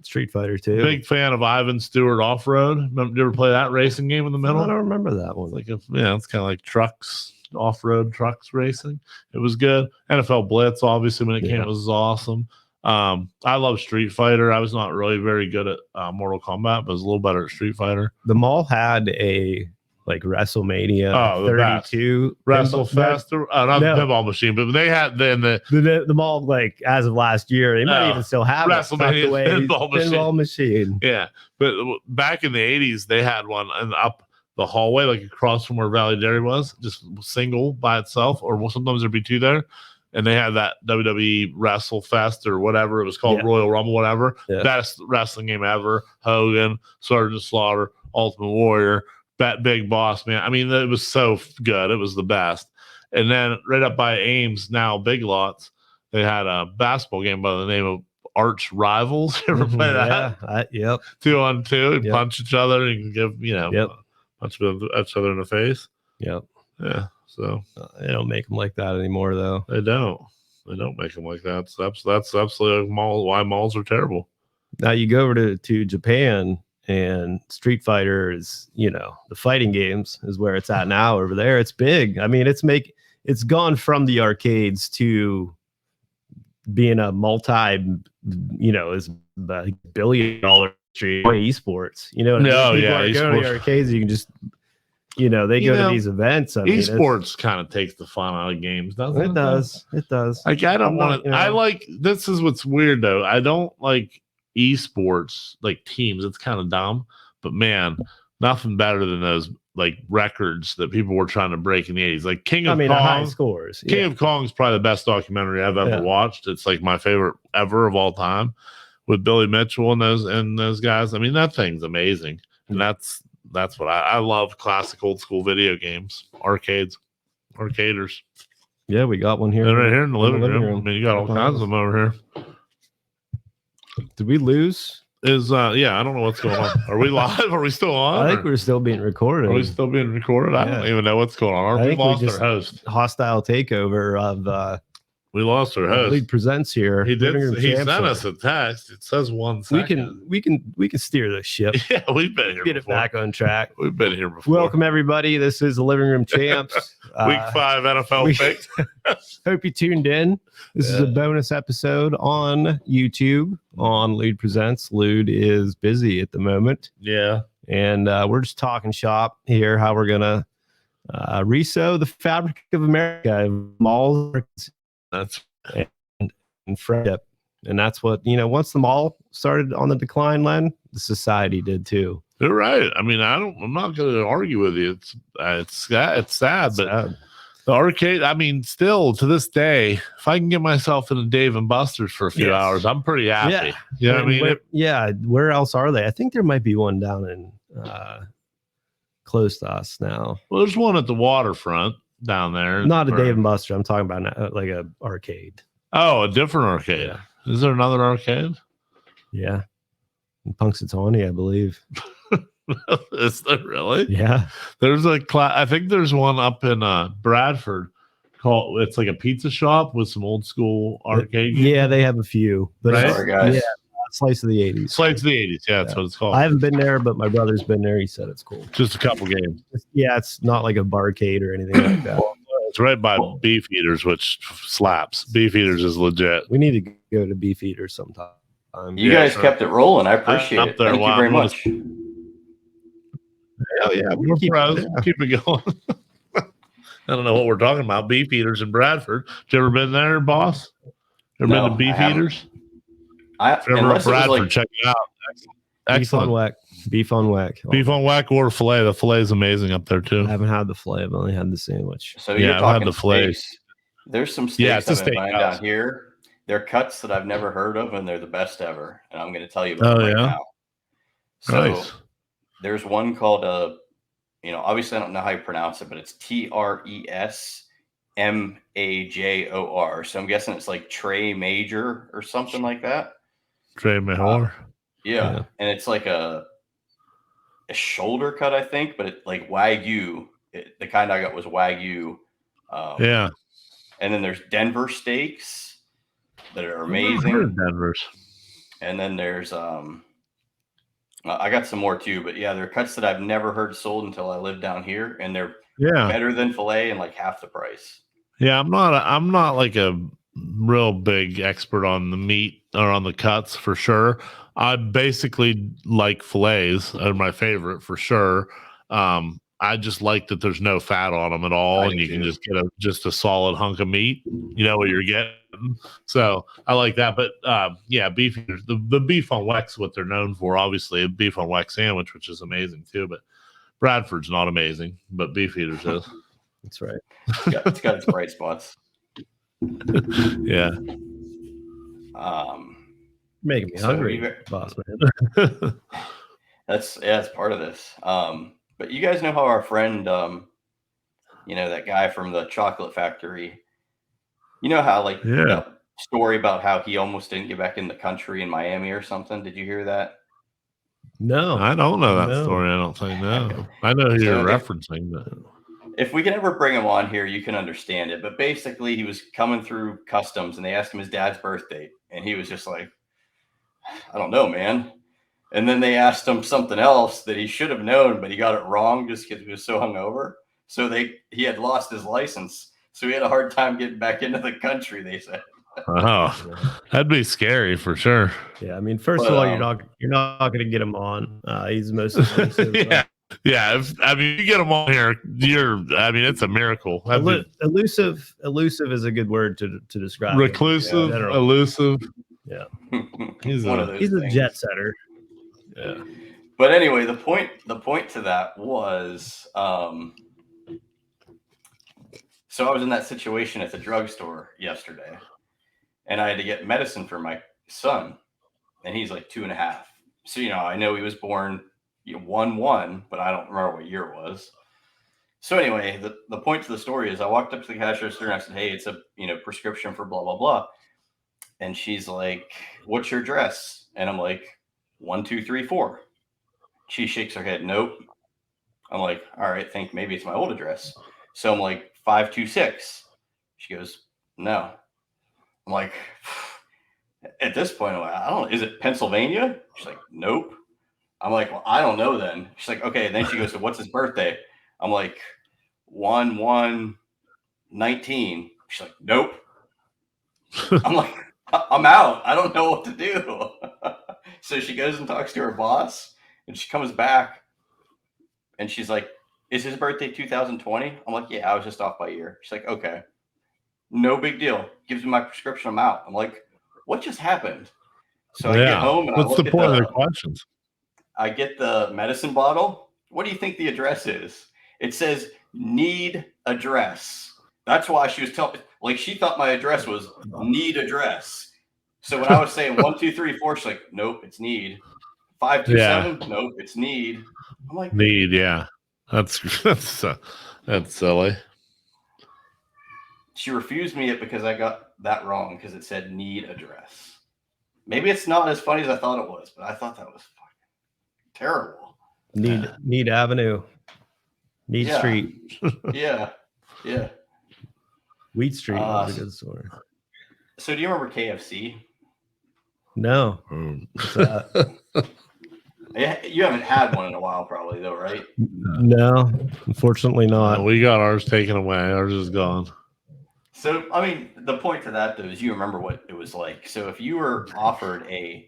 Street Fighter 2. Big fan of Ivan Stewart Off Road. Did you ever play that racing game in the middle? I don't remember that one. It's kind of like trucks, off-road trucks racing. It was good. NFL Blitz, obviously, when it came, it was awesome. I love Street Fighter. I was not really very good at Mortal Kombat, but I was a little better at Street Fighter. The mall had a WrestleMania 32 WrestleFest, not the pinball machine, but they had the mall, like as of last year, they might even still have WrestleMania pinball machine. Yeah, but back in the 80s, they had one up the hallway, like across from where Valley Dairy was, just single by itself, or sometimes there'd be two there. And they had that WWE WrestleFest or whatever it was called, Royal Rumble, whatever. Best wrestling game ever. Hogan, Sergeant Slaughter, Ultimate Warrior, that Big Bossman. I mean, it was so good. It was the best. And then right up by Ames, now Big Lots, they had a basketball game by the name of Arch Rivals. You ever play that? Yep. 2-on-2. You punch each other and give, punch each other in the face. Yep. Yeah. So they don't make them like that anymore, though. They don't make them like that. So that's absolutely why malls are terrible. Now you go over to Japan, and Street Fighter is, the fighting games is where it's at now. Over there, it's big. I mean, it's gone from the arcades to being a is $1 billion industry. Esports, Go to the arcades. You can just. They go to these events. Esports kind of takes the fun out of games, doesn't it? It does. Like, I don't want to. I like. This is what's weird though. I don't like esports like teams. It's kind of dumb. But man, nothing better than those like records that people were trying to break in the 80s. Like King of Kong. High scores. King of Kong is probably the best documentary I've ever watched. It's like my favorite ever of all time, with Billy Mitchell and those guys. I mean, that thing's amazing, and that's what I love. Classic old school video games, arcaders. Yeah, we got one here. They're right here in the living room. I mean, you got all kinds of them over here. Did we lose I don't know what's going on. Are we live? Are we still on? I think we're still being recorded. Are we still being recorded? I don't even know what's going on. We lost our host. Hostile takeover of we lost our host. LUDE Presents here. He sent us a text. It says 1 second. We can steer the ship. Yeah, we've been here. Get before. it back on track. We've been here before. Welcome everybody. This is the Living Room Champs. Week 5 NFL picks. Hope you tuned in. This is a bonus episode on YouTube on LUDE Presents. LUDE is busy at the moment. Yeah. And we're just talking shop here, how we're gonna resew the fabric of America, malls. That's and friendship. And that's what, once the mall started on the decline, Len, the society did too. You're right. I mean, I'm not going to argue with you. It's sad, but the arcade, I mean, still to this day, if I can get myself into Dave and Buster's for a few hours, I'm pretty happy. Yeah. You know what I mean? Where else are they? I think there might be one down in close to us now. Well, there's one at the waterfront down there. Not a Dave and Buster. I'm talking about like a arcade. Oh, a different arcade. Yeah. Is there another arcade? Yeah. In Punxsutawney, I believe. Is there really? Yeah. There's I think there's one up in Bradford called, it's like a pizza shop with some old school arcade games. Yeah, they have a few. But right? Sorry, guys. Yeah. Slice of the 80s. Slice of the 80s. Yeah, that's what it's called. I haven't been there, but my brother's been there. He said it's cool. Just a couple games. Yeah, it's not like a barcade or anything like that. It's right by Beef Eaters, which slaps. Beef Eaters is legit. We need to go to Beef Eaters sometime. You guys kept it rolling. I appreciate it. Thank you very much. Hell yeah, we're pros. Keep it going. I don't know what we're talking about. Beef Eaters in Bradford. You ever been there, boss? Ever been to Beef Eaters? If you're ever in Bradford, check it out. Excellent. Beef on whack. Beef on whack or filet. The filet is amazing up there too. I haven't had the filet. I've only had the sandwich. So I've had the filet. There's some steaks I've been buying down here. They're cuts that I've never heard of, and they're the best ever. And I'm going to tell you about them right now. So there's one called obviously I don't know how you pronounce it, but it's TRESMAJOR. So I'm guessing it's like Trey Major or something like that. Trey Major. Yeah, and it's like a shoulder cut, I think, but it like Wagyu. The kind I got was Wagyu. And then there's Denver steaks that are amazing. Denver's. And then there's I got some more too, but yeah, they're cuts that I've never heard sold until I lived down here, and they're better than filet and like half the price. Yeah, I'm not like a real big expert on the meat or on the cuts for sure. I basically like fillets are my favorite for sure. I just like that there's no fat on them at all, and you can just get a solid hunk of meat. You know what you're getting. So I like that. But beef. The beef on wax, what they're known for, obviously a beef on wax sandwich, which is amazing too. But Bradford's not amazing, but Beef Eaters is. That's right. It's got its bright spots. Yeah. Making me hungry, boss man. That's part of this. But you guys know how our friend, that guy from the chocolate factory, you know how that story about how he almost didn't get back in the country in Miami or something. Did you hear that? No, I don't know that story. I don't think. No, I know who you're referencing. But if we can ever bring him on here, you can understand it. But basically, he was coming through customs, and they asked him his dad's birthday, and he was just like, I don't know, man. And then they asked him something else that he should have known, but he got it wrong just because he was so hungover. So he had lost his license. So he had a hard time getting back into the country, they said. Oh, that'd be scary for sure. Yeah, I mean, first of all, you're not going to get him on. He's the most expensive. Yeah. If you get him on here, it's a miracle. Elusive is a good word to describe. Reclusive, elusive. Yeah, he's a jet setter. Yeah. But anyway, the point to that was, so I was in that situation at the drugstore yesterday, and I had to get medicine for my son, and he's like 2.5. So, I know he was born 1/1, but I don't remember what year it was. So anyway, the point to the story is I walked up to the cash register and I said, hey, it's a, prescription for blah, blah, blah. And she's like, what's your address? And I'm like, 1, 2, 3, 4. She shakes her head. Nope. I'm like, all right, think maybe it's my old address. So I'm like, 526. She goes, no. I'm like, at this point, I'm like, I don't know. Is it Pennsylvania? She's like, nope. I'm like, well, I don't know then. She's like, okay. And then she goes, so what's his birthday? I'm like, 1/1/19. She's like, nope. I'm like, I'm out. I don't know what to do. So she goes and talks to her boss, and she comes back, and she's like, is his birthday 2020? I'm like, yeah, I was just off by a year. She's like, okay. No big deal. Gives me my prescription. I'm out. I'm like, what just happened? So I get home and what's the point of the questions? I get the medicine bottle. What do you think the address is? It says need address. That's why she was telling, like, she thought my address was need address. So when I was saying 1, 2, 3, 4, she's like, nope, it's need. 527, nope, it's need. I'm like, need, yeah. That's silly. She refused me it because I got that wrong because it said need address. Maybe it's not as funny as I thought it was, but I thought that was fucking terrible. Need Avenue. Need Street. Yeah. Wheat Street was a good store. So do you remember KFC? No. What's that? You haven't had one in a while probably though, right? No, unfortunately not. We got ours taken away. Ours is gone. So, I mean, the point to that, though, is you remember what it was like. So if you were offered a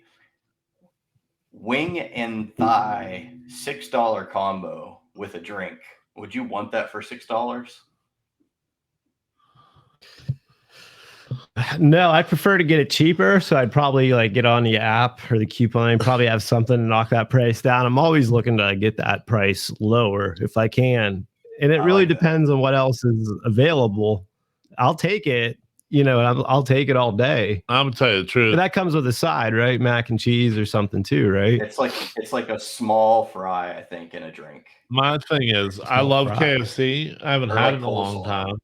wing and thigh $6 combo with a drink, would you want that for $6? No, I prefer to get it cheaper. So I'd probably like get on the app or the coupon, probably have something to knock that price down. I'm always looking to get that price lower if I can. And it really depends on what else is available. I'll take it, I'll take it all day. I'm gonna tell you the truth. But that comes with a side, right? Mac and cheese or something too, right? It's like a small fry, I think, in a drink. My thing is, I love KFC. I haven't had it in a long time.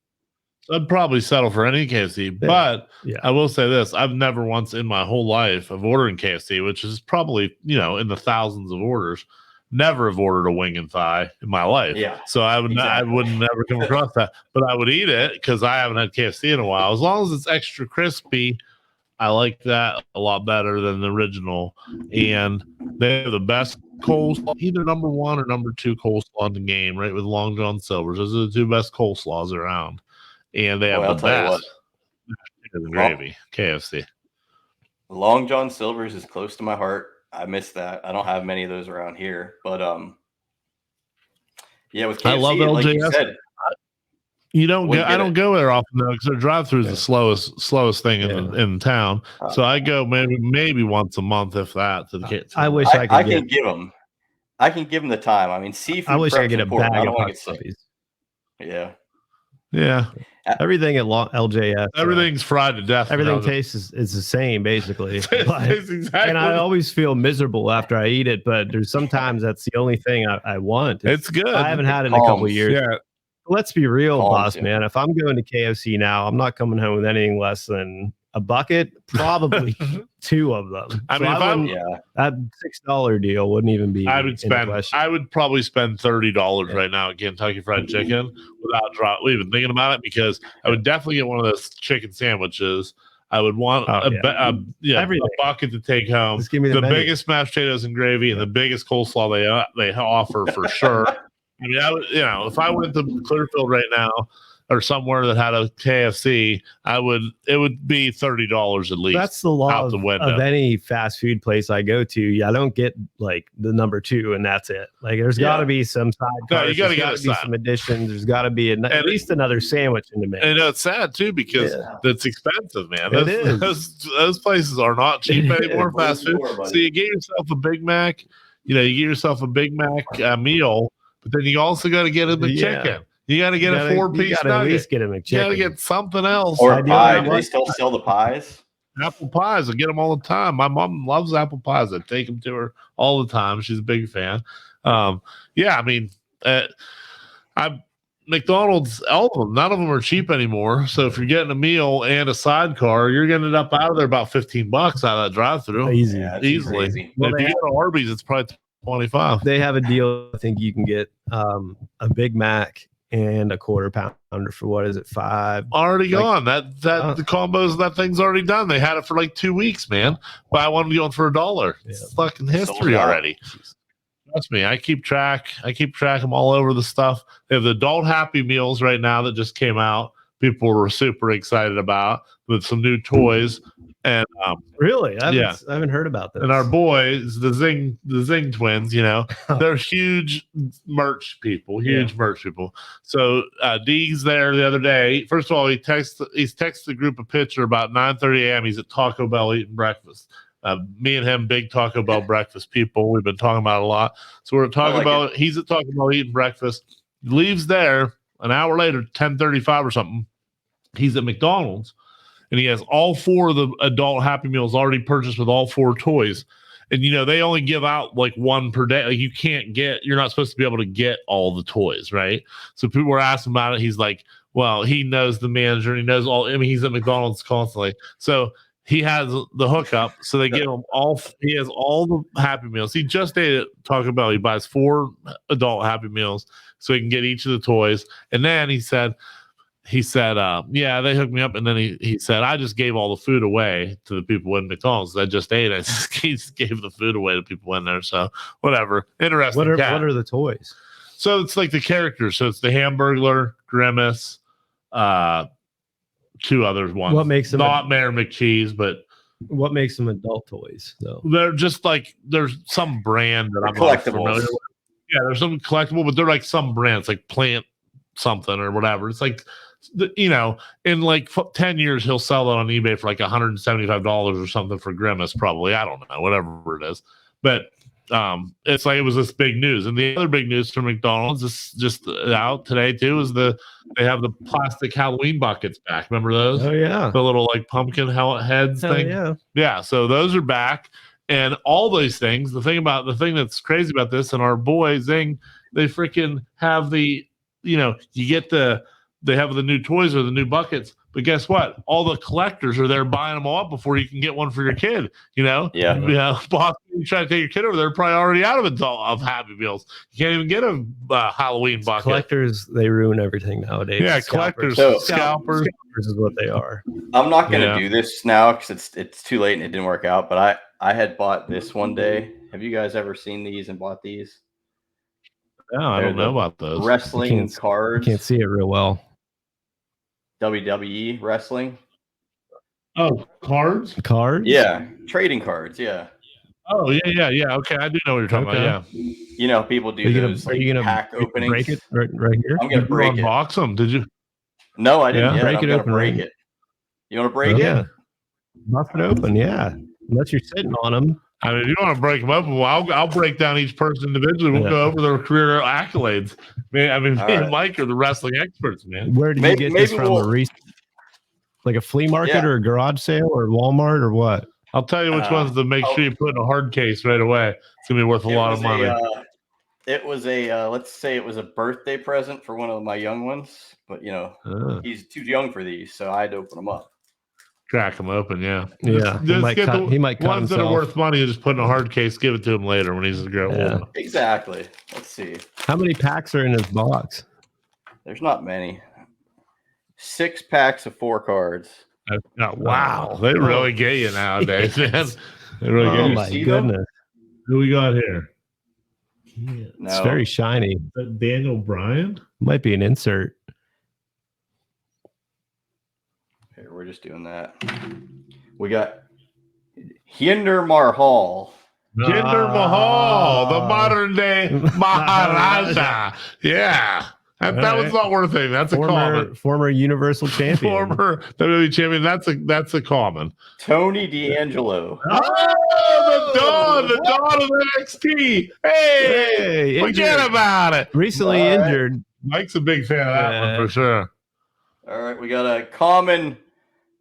So I'd probably settle for any KFC. Yeah. But I will say this: I've never once in my whole life of ordering KFC, which is probably in the thousands of orders, never have ordered a wing and thigh in my life. Yeah. So I wouldn't never come across that. But I would eat it because I haven't had KFC in a while. As long as it's extra crispy, I like that a lot better than the original. And they have the best coleslaw, either number 1 or number 2 coleslaw in the game, right? With Long John Silver's. Those are the 2 best coleslaws around. And they have the best gravy, KFC. Long John Silver's is close to my heart. I miss that. I don't have many of those around here, but with KFC, I love LJS. Like you said, I don't go there often though because their drive-through is the slowest thing in town. So I go maybe once a month, if that. To the kids. I wish I can give them. I can give them the time. I mean, seafood. I wish I could get a bag of hot puppies. Yeah. Everything at LJS. Everything's fried to death. Everything tastes is the same, basically. Exactly. And I always feel miserable after I eat it, but there's sometimes that's the only thing I want. It's good. I haven't had it in a couple of years. Yeah. Let's be real, boss man. If I'm going to KFC now, I'm not coming home with anything less than a bucket, probably 2 of them. I mean, that $6 deal wouldn't even be. I would probably spend $30 right now at Kentucky Fried Chicken without even thinking about it, because I would definitely get one of those chicken sandwiches. I would want a bucket to take home. Just give me the biggest mashed potatoes and gravy and the biggest coleslaw they offer for sure. I mean, if I went to Clearfield right now or somewhere that had a KFC, it would be $30 at least. That's the law of any fast food place I go to. I don't get like the number 2 and that's it. Like there's got to be some side. No, you got to get some additions. There's got to be at least another sandwich in the menu. And it's sad too because it's expensive, man. It is. Those places are not cheap anymore. Fast food. So you get yourself a Big Mac. You get yourself a Big Mac meal, but then you also got to get a chicken. You got to get a 4-piece nugget. At least get a McChicken. You got to get something else. Or pie. Do they still sell the pies? Apple pies. I get them all the time. My mom loves apple pies. I take them to her all the time. She's a big fan. I mean, McDonald's, all of them, none of them are cheap anymore. So if you're getting a meal and a sidecar, you're getting it up out of there about $15 out of that drive-through. Easy. Yeah, that's Easily. crazy. Well, if you go to Arby's, it's probably 25. They have a deal. I think you can get a Big Mac and a quarter pounder for what is it, $5? Already gone. The combos, that thing's already done. They had it for like 2 weeks, man. Buy one going for $1. It's fucking history already. Trust me, I keep track of them all over the stuff. They have the adult Happy Meals right now that just came out. People were super excited about with some new toys. And really, I haven't heard about this. And our boys, the Zing twins, they're huge merch people. So D's there the other day. First of all, he's texted the group a picture about 9:30 a.m. He's at Taco Bell eating breakfast. Me and him, big Taco Bell breakfast people. We've been talking about it a lot. So we're talking about it. He's at Taco Bell eating breakfast. He leaves there an hour later, 10:35 or something. He's at McDonald's. And he has all 4 of the adult Happy Meals already purchased with all 4 toys. And, they only give out like 1 per day. Like you're not supposed to be able to get all the toys, right? So people were asking about it. He's like, well, he knows the manager and he knows all. I mean, he's at McDonald's constantly. So he has the hookup. So they give him he has all the Happy Meals. He just ate at Taco Bell. He buys 4 adult Happy Meals so he can get each of the toys. And then he said, yeah, they hooked me up. And then he said, I just gave all the food away to the people in McDonald's. I just ate it. He just gave the food away to people in there. So whatever. Interesting. What are the toys? So it's like the characters. So it's the Hamburglar, Grimace, 2 others. One. What makes them not Mayor McCheese, but what makes them adult toys though? They're just like there's some brand that I'm not familiar with. Yeah, there's some collectible, but they're like some brands like Plant something or whatever. It's like in like 10 years, he'll sell it on eBay for like $175 or something for Grimace, probably. I don't know, whatever it is. But it's like it was this big news. And the other big news from McDonald's is just out today too is they have the plastic Halloween buckets back. Remember those? Oh yeah, the little like pumpkin heads thing. Yeah. So those are back, and all these things. The thing that's crazy about this, and our boy Zing, they freaking have the they have the new toys or the new buckets, but guess what? All the collectors are there buying them all up before you can get one for your kid. Yeah. Boss, you try to take your kid over there, probably already out of Happy Meals. You can't even get a Halloween bucket. Collectors, they ruin everything nowadays. Yeah, Scalpers. Scalpers is what they are. I'm not going to do this now because it's too late and it didn't work out. But I had bought this one day. Have you guys ever seen these and bought these? No, I don't know about those. Wrestling cards. You can't see it real well. WWE wrestling. Oh, cards? Yeah, trading cards. Yeah. Oh, yeah. Okay, I do know what you're talking about. Yeah. People do those pack openings. Break it right here. I'm gonna break it. Unbox them? Did you? No, I didn't. Yeah. Break it open. Break it. You want to break it? Yeah. Bust it open. Yeah. Unless you're sitting on them. I mean, if you want to break them open, well, I'll break down each person individually. We'll go over their career accolades. Me and Mike are the wrestling experts, man. Where did you get this from? Like a flea market or a garage sale or Walmart or what? I'll tell you which ones to make sure you put in a hard case right away. It's gonna be worth a lot of money. It was let's say it was a birthday present for one of my young ones, but he's too young for these, so I had to open them up. Crack them open, yeah. Yeah, he might cut ones himself. That are worth money. Just put in a hard case, give it to him later when he's a girl. Yeah. Exactly. Let's see. How many packs are in this box? There's not many. 6 packs of 4 cards. Wow, they really get you nowadays, man. They really get you. Oh my goodness! Who we got here? No. It's very shiny. Is that Daniel Bryan? Might be an insert. Here, we're just doing that. We got Jinder Mahal. Jinder Mahal, the modern day Maharaja. Yeah. That was not worth anything. That's a common. Former Universal Champion. Former WWE Champion. That's a common. Tony D'Angelo. Oh, the Dawn of NXT. Hey, forget about it. Recently injured. Mike's a big fan of that one for sure. All right, we got a common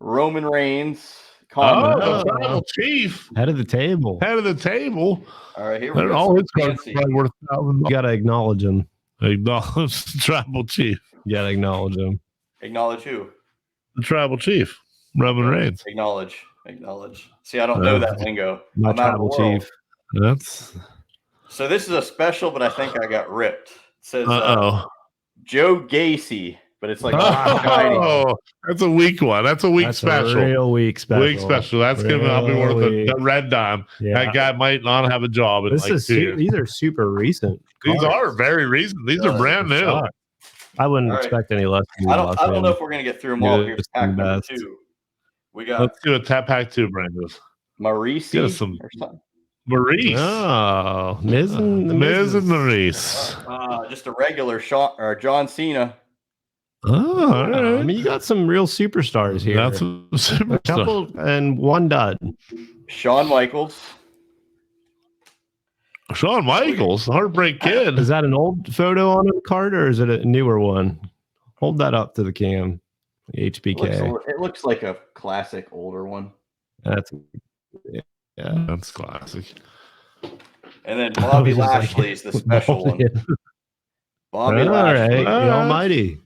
Roman Reigns. The chief. Head of the table. Head of the table. All right, here we go. All his cards are probably worth $1,000. You got to acknowledge him. Acknowledge the tribal chief. You gotta acknowledge him. Acknowledge who? The tribal chief, Roman Reigns. Acknowledge. See, I don't know that lingo. My I'm out of the tribal world. chief. That's So this is a special, but I think I got ripped. It says Joe Gacy, but it's like oh, that's a weak one. That's a week That's special. A real week special. Week special. That's gonna I'll be worth a red dime. Yeah. That guy might not have a job in This like is 2 years. these are super recent. These cards. are very recent. These are brand new. I wouldn't All right. expect any less. I don't know if we're gonna get through them all. Good Here's pack number best. 2. We got Let's do a tap pack 2, Brandon. Maurice Get us some or something. Maurice. Oh, Miz and the Miz and Mizes. Maurice. Just a regular John Cena. Oh, all right. I mean, you got some real superstars here. That's some super a couple and one dud. Shawn Michaels. Shawn Michaels, Heartbreak Kid. Is that an old photo on a card or is it a newer one? Hold that up to the cam. HBK. It looks like a classic older one. That's That's classic. And then Bobby Lashley is the special one. Bobby Lashley. Right. The Almighty.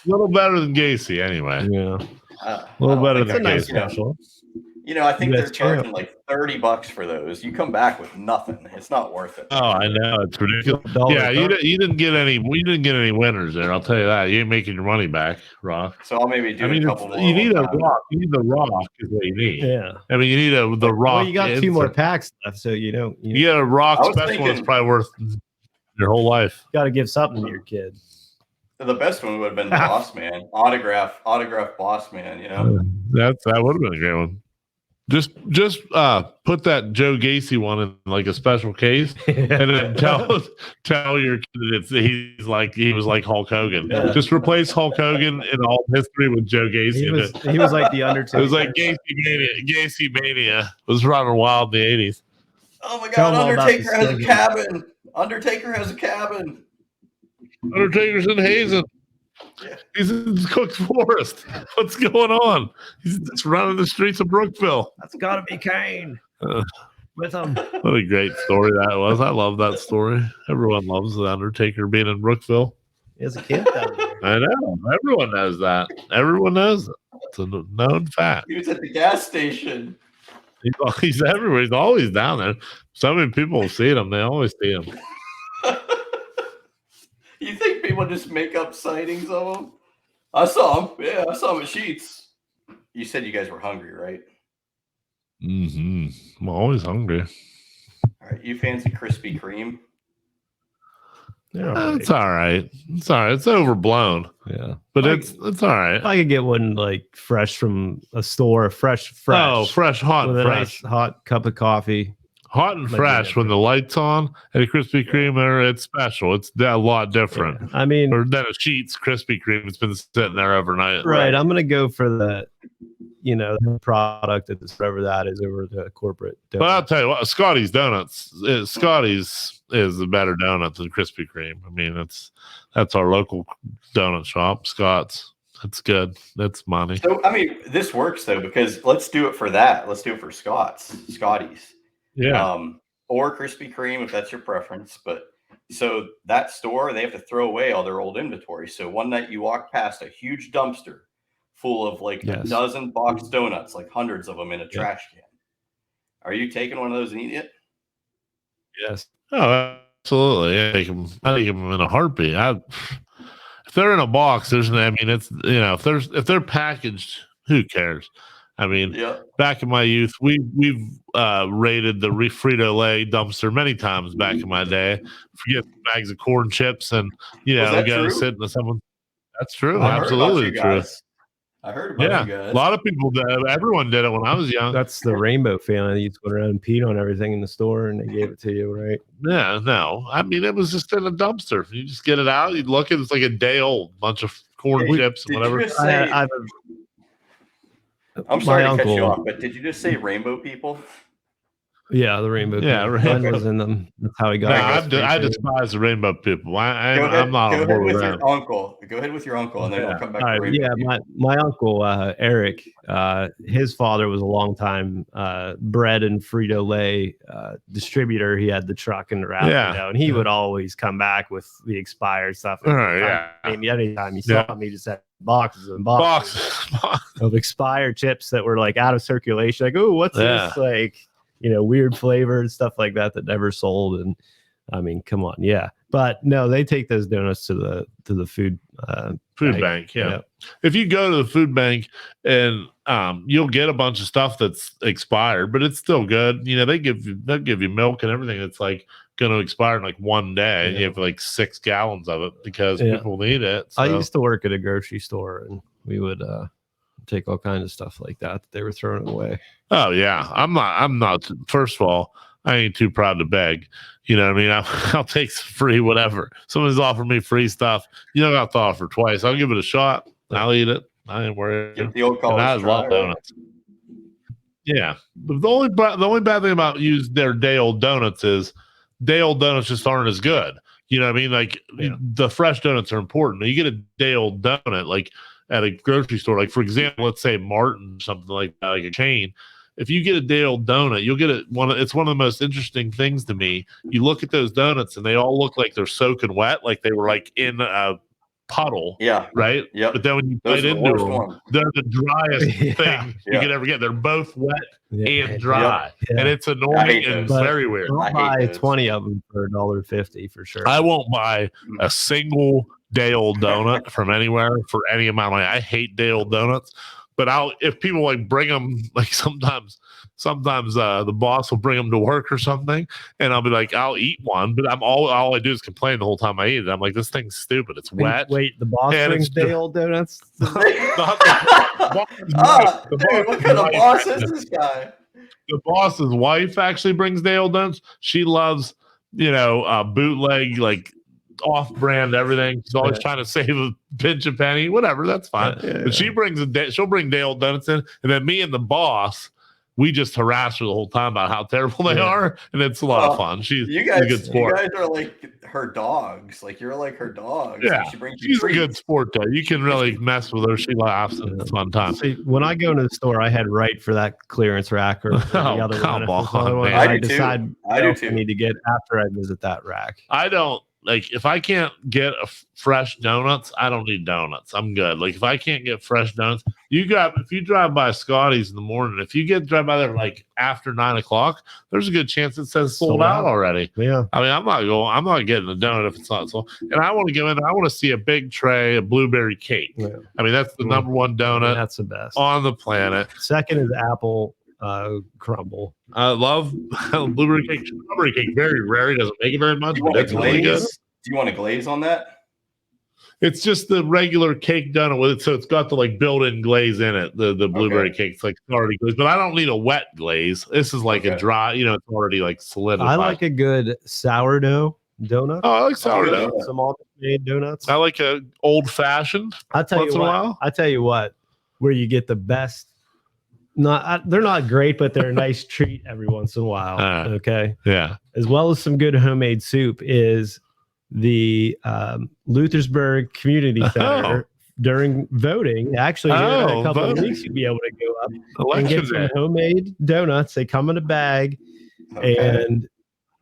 A little better than Gacy, anyway. Yeah. A little better than Nice Gacy. special. I think they're That's charging like $30 for those. You come back with nothing. It's not worth it. Oh, I know it's ridiculous. Yeah, you didn't get any. We didn't get any winners there. I'll tell you that. You ain't making your money back, Rock. So I'll maybe do a couple more. You need a Rock. You need the Rock is what you need. Yeah. I mean, you need the Rock. Well, you got 2 more packs left, so you get a Rock special. It's probably worth your whole life. Got to give something to your kid. The best one would have been the Bossman autograph Bossman. That would have been a great one. Just put that Joe Gacy one in like a special case, and then tell your kid he was like Hulk Hogan. Yeah. Just replace Hulk Hogan in all history with Joe Gacy. He was like the Undertaker. It was like Gacy Mania was running wild in the 80s. Oh my God! Undertaker has a cabin. Undertaker's in Hazen. Yeah. He's in Cook's Forest. What's going on? He's just running the streets of Brookville. That's got to be Kane with him. What a great story that was. I love that story. Everyone loves the Undertaker being in Brookville. He has a kid down there. I know. Everyone knows that. Everyone knows it. It's a known fact. He was at the gas station. He's everywhere. He's always down there. So many people will see him. They always see him. You think people just make up sightings of him? I saw him. Yeah, I saw him at Sheets. You said you guys were hungry, right? Mm-hmm. I'm always hungry. All right. You fancy Krispy Kreme? Yeah, It's all right. It's all right. It's overblown. Yeah, but it's all right. I could get one like fresh from a store, fresh. Oh, fresh, hot, with and a fresh. nice hot cup of coffee. Hot and fresh when the light's on at a Krispy Kreme, it's special. It's a lot different. Yeah. I mean, or than a Sheets Krispy Kreme. It's been sitting there overnight. Right. I'm gonna go for the, product that is whatever that is over the corporate. But I'll tell you what, Scotty's Donuts. Scotty's is a better donut than Krispy Kreme. I mean, that's our local donut shop, Scott's. That's good. That's money. So I mean, this works though because let's do it for that. Let's do it for Scotty's. Yeah. Or Krispy Kreme if that's your preference. But so that store, they have to throw away all their old inventory. So one night you walk past a huge dumpster full of like a dozen boxed donuts, like hundreds of them in a trash can. Are you taking one of those and eating it? Yes. Oh, absolutely. I take them in a heartbeat. If they're in a box, if they're packaged, who cares? I mean, back in my youth, we've raided the Frito-Lay dumpster many times back in my day. Forget bags of corn chips and we got to sit in someone. That's true. Absolutely true. I heard about you guys. A lot of people did. Everyone did it when I was young. That's the Rainbow family. You went around and peed on everything in the store and they gave it to you, right? Yeah, no. I mean, it was just in a dumpster. You just get it out. You look at it, it's like a day old. Bunch of corn chips and whatever. I'm sorry to cut you off, but did you just say rainbow people? Yeah, the rainbow. Yeah, King. Mine was in them. That's how he No, got it. I despise the rainbow people. Go I'm not ahead on board with with that. your uncle. Go ahead with your uncle, and then I'll come back All to right, rainbow. yeah, people. my uncle Eric, his father was a long time bread and Frito Lay distributor. He had the truck in the Rapido, and he would always come back with the expired stuff. Anytime he saw me, just had boxes and boxes of expired chips that were like out of circulation. Like, oh, what's this? Like, weird flavor and stuff like that never sold. And I mean, come on, yeah. But no, they take those donuts to the food bank. Yeah. If you go to the food bank and you'll get a bunch of stuff that's expired, but it's still good. They'll give you milk and everything that's like going to expire in like one day. And you have like 6 gallons of it because people need it. So. I used to work at a grocery store, and we would take all kinds of stuff like that they were throwing away. Oh yeah, I'm not. First of all, I ain't too proud to beg. You know what I mean? I'll take free whatever. Someone's offered me free stuff. You don't got to offer twice. I'll give it a shot. I'll eat it. I ain't worried. Get the old college I love donuts. Yeah. But the only bad thing about their day old donuts is day old donuts just aren't as good. You know what I mean? Like the fresh donuts are important. You get a day old donut like at a grocery store, like for example, let's say Martin, something like that, like a chain. If you get a day old donut, you'll get it. It's one of the most interesting things to me. You look at those donuts and they all look like they're soaking wet, like they were like in a puddle. Yeah. Right. Yeah. But then when you bite into them, they're the driest thing you could ever get. They're both wet and dry, and it's annoying and very weird. I'll buy 20 of them for $1.50 for sure. I won't buy a single day old donut from anywhere for any amount of money. I hate day old donuts. But if people like bring them, like sometimes the boss will bring them to work or something, and I'll be like, I'll eat one, but all I do is complain the whole time I eat it. I'm like, this thing's stupid. It's wet. Wait, the boss brings day old donuts? Dude, what kind of boss is this guy? The boss's wife actually brings day old donuts. She loves, bootleg, like off-brand everything. She's always trying to save a pinch of penny, whatever. That's fine. But she'll bring day old donuts in, and then me and the boss, we just harass her the whole time about how terrible they are, and it's a lot of fun. She's a good sport. You guys are like her dogs. Like you're like her dogs. Yeah, she's a good sport though. You can really mess with her. She laughs, and it's a fun time. See, when I go into the store, I head right for that clearance rack or the other one. I do too. I need to get after I visit that rack. I don't. Like, if I can't get fresh donuts, I don't need donuts. I'm good. Like, if I can't get fresh donuts, if you drive by Scotty's in the morning, if you drive by there like after 9 o'clock, there's a good chance it says sold out already. Yeah. I mean, I'm not getting a donut if it's not sold. And I want to go in there. I want to see a big tray of blueberry cake. Yeah. I mean, that's the number one donut. That's the best on the planet. Second is apple crumble. I love blueberry cake. Strawberry cake, very rare. He doesn't make it very much, but it's really good. Do you want a glaze on that? It's just the regular cake donut with it, so it's got the like built-in glaze in it. The blueberry cake's like already glazed, but I don't need a wet glaze. This is like a dry, it's already like solidified. I like a good sourdough donut. Oh, I like sourdough. Some made donuts. I like a old-fashioned. I'll tell you what, where you get the best. They're not great, but they're a nice treat every once in a while. Okay. Yeah. As well as some good homemade soup is the Luthersburg Community Center during voting. Actually, in a couple of weeks, you'll be able to go up and get some homemade donuts. They come in a bag, and I don't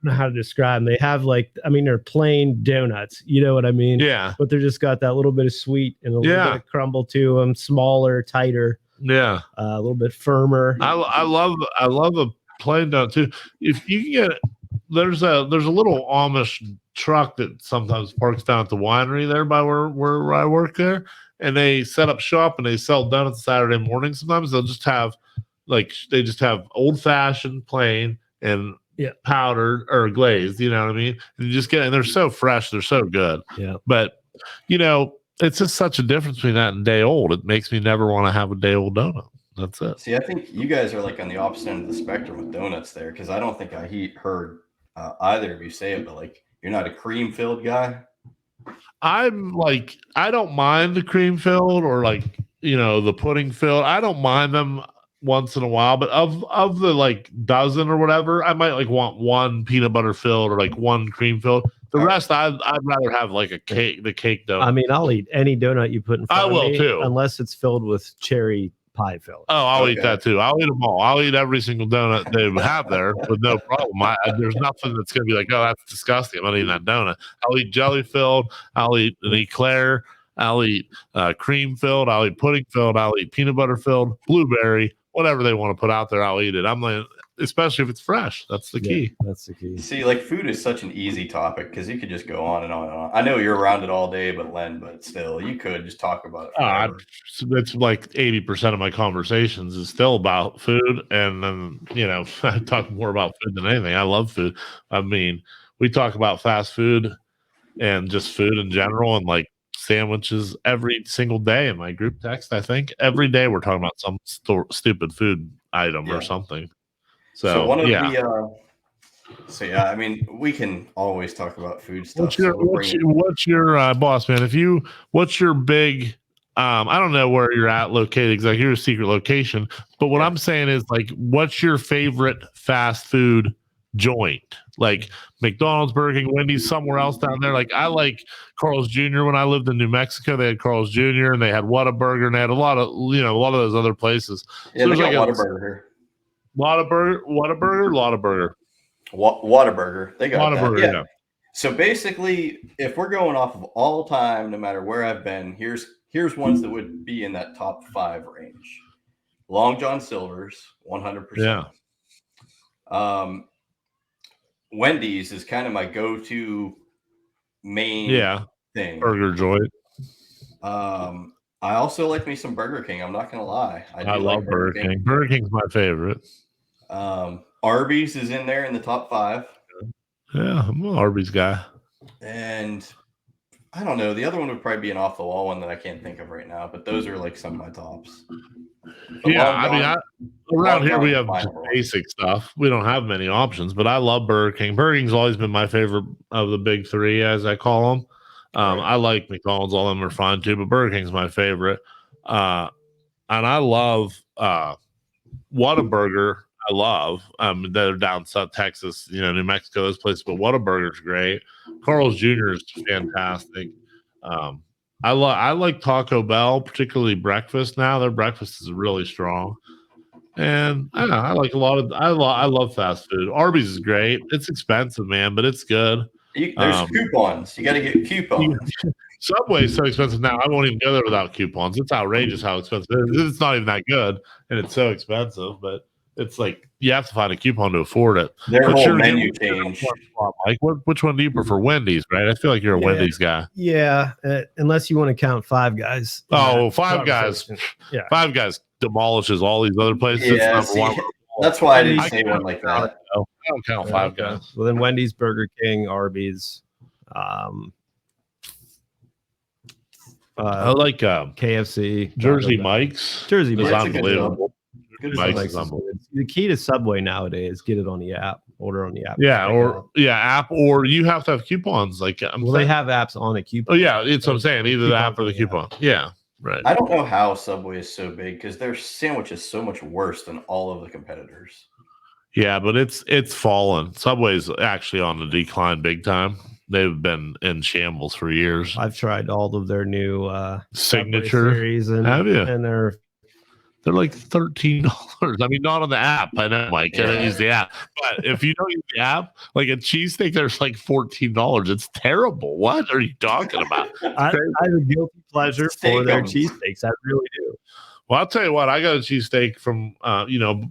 know how to describe them. They have they're plain donuts. You know what I mean? Yeah. But they're just got that little bit of sweet and a little bit of crumble to them, smaller, tighter. Yeah. A little bit firmer. I love a plain donut too. If you can get there's a little Amish truck that sometimes parks down at the winery there by where I work there, and they set up shop and they sell donuts Saturday morning. Sometimes they'll just have old fashioned, plain, and powdered or glazed. You know what I mean? And you just and they're so fresh, they're so good. Yeah. But it's just such a difference between that and day old. It makes me never want to have a day old donut. That's it. See, I think you guys are like on the opposite end of the spectrum with donuts there, because I don't think I heard either of you say it, but like you're not a cream filled guy. I'm like, I don't mind the cream filled or like the pudding filled. I don't mind them. once in a while, but of the like dozen or whatever, I might like want one peanut butter filled or like one cream filled. The rest, I'd rather have like the cake donut. I mean, I'll eat any donut you put in front I will of me, too, unless it's filled with cherry pie filling. Oh, I'll eat that too. I'll eat them all. I'll eat every single donut they have there with no problem. There's nothing that's going to be like, oh, that's disgusting. I'm not eating that donut. I'll eat jelly filled. I'll eat an eclair. I'll eat cream filled. I'll eat pudding filled. I'll eat peanut butter filled, blueberry, whatever they want to put out there. I'll eat it. I'm like, especially if it's fresh. That's the key. That's the key. See, like food is such an easy topic because you could just go on and on and on. I know you're around it all day, but still, you could just talk about it forever. It's like 80% of my conversations is still about food. And then, I talk more about food than anything. I love food. I mean, we talk about fast food and just food in general and like sandwiches every single day in my group text. I think every day we're talking about some stupid food item or something. So one of the I mean, we can always talk about food stuff. What's your boss man? What's your big I don't know where you're at located exactly, your secret location, but what I'm saying is like, what's your favorite fast food joint? Like McDonald's, Burger King, Wendy's, somewhere else down there. Like I like Carl's Jr. When I lived in New Mexico, they had Carl's Jr. and they had Whataburger and they had a lot of those other places. Yeah, so they there's got like Whataburger here. Whataburger. Whataburger. They got Whataburger, that. Yeah. So basically, if we're going off of all time, no matter where I've been, here's ones that would be in that top 5 range. Long John Silver's, 100%. Yeah. Wendy's is kind of my go-to main thing. Burger joint. I also like me some Burger King. I'm not gonna lie. I love Burger King. Burger King's my favorite. Arby's is in there in the top 5. Yeah, I'm an Arby's guy. And I don't know. The other one would probably be an off the wall one that I can't think of right now, but those are like some of my tops. Around here we have just basic stuff. We don't have many options, but I love Burger King. Burger King's always been my favorite of the big 3, as I call them. I like McDonald's, all of them are fine too, but Burger King's my favorite. And I love Whataburger. I love they're down South Texas, New Mexico, those places, but Whataburger's great. Carl's Jr. is fantastic. I like Taco Bell, particularly breakfast now. Their breakfast is really strong. And I like I love fast food. Arby's is great. It's expensive, man, but it's good. There's coupons. You got to get coupons. Subway's so expensive now. I won't even go there without coupons. It's outrageous how expensive it is. It's not even that good, and it's so expensive. But it's like you have to find a coupon to afford it. Their whole menu change. Like, which one do you prefer? Wendy's, right? I feel like you're a Wendy's guy. Yeah, unless you want to count Five Guys. Oh, Five Guys. Yeah, Five Guys demolishes all these other places. Yeah, that's why I didn't say one like that. I don't count Five Guys. Well, then Wendy's, Burger King, Arby's. I like KFC, Jersey Mike's. Jersey Mike's Mike's unbelievable. Mike's is unbelievable. The key to Subway nowadays, get it on the app. Order on the app. App, or you have to have coupons. Like, they have apps on a coupon. Oh yeah, it's what I'm saying. Either the app or the coupon. Yeah, right. I don't know how Subway is so big because their sandwich is so much worse than all of the competitors. Yeah, but it's fallen. Subway's actually on the decline big time. They've been in shambles for years. I've tried all of their new signature series, and have you? And they're like $13. I mean, not on the app. I know, Mike. I don't use the app. But if you don't use the app, like a cheesesteak, there's like $14. It's terrible. What are you talking about? I have a guilty pleasure for their cheesesteaks. I really do. Well, I'll tell you what. I got a cheesesteak from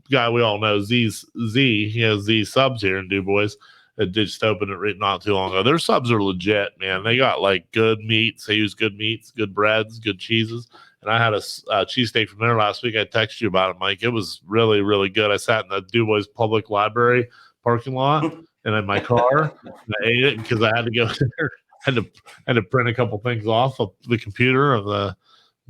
guy we all know, Z. He has Z subs here in DuBois. That did just open it not too long ago. Their subs are legit, man. They got like good meats. They use good meats, good breads, good cheeses. And I had a cheesesteak from there last week. I texted you about it, Mike. It was really, really good. I sat in the DuBois Public Library parking lot and in my car. And I ate it because I had to go there. Had to print a couple things off of the computer of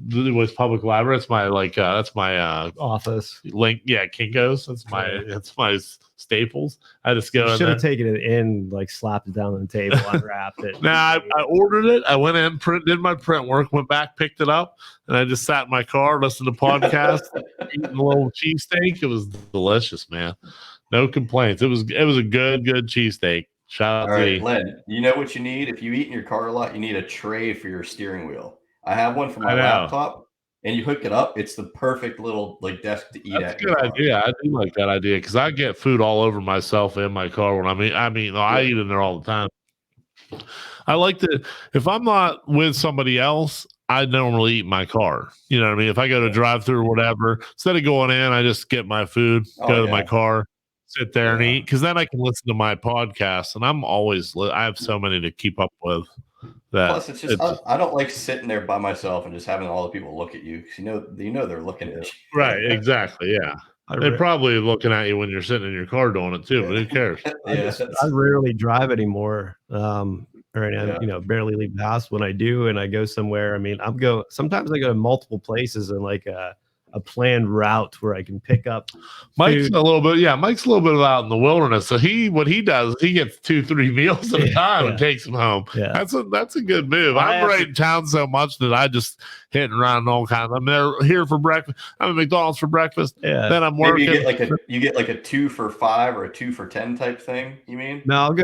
was public library. It's my that's my Office. link. Yeah, Kinko's. That's my staples. I just go in Should there. have taken it in, like slapped it down on the table, unwrapped it. Now I ordered it. I went in, did my print work, went back, picked it up, and I just sat in my car, listened to podcasts, eating a little cheesesteak. It was delicious, man. No complaints. It was a good cheesesteak. Shout out All to right, you. Len, you know what you need? If you eat in your car a lot, you need a tray for your steering wheel. I have one for my I know. laptop, and you hook it up. It's the perfect little like desk to eat That's at. a good idea. I do like that idea because I get food all over myself in my car when I eat in there all the time. I like to, if I'm not with somebody else, I normally eat in my car. You know what I mean? If I go to drive through or whatever, instead of going in, I just get my food, go to my car, sit there and eat, because then I can listen to my podcast. And I have so many to keep up with. Plus, it's just I don't like sitting there by myself and just having all the people look at you because you know they're looking at you. Right, exactly, yeah. They're probably looking at you when you're sitting in your car doing it too, but who cares? I rarely drive anymore. Barely leave the house. When I do and I go somewhere, I mean, sometimes I go to multiple places and like a planned route where I can pick up Mike's food. a little bit out in the wilderness. So what he does, he gets 2-3 meals at a time and takes them home. Yeah. That's a good move. I'm right in town so much that I just hit and run all kinds. I'm there here for breakfast. I'm at McDonald's for breakfast. Yeah. Then I'm working. Maybe you get like a 2 for $5 or a 2 for $10 type thing. You mean? No,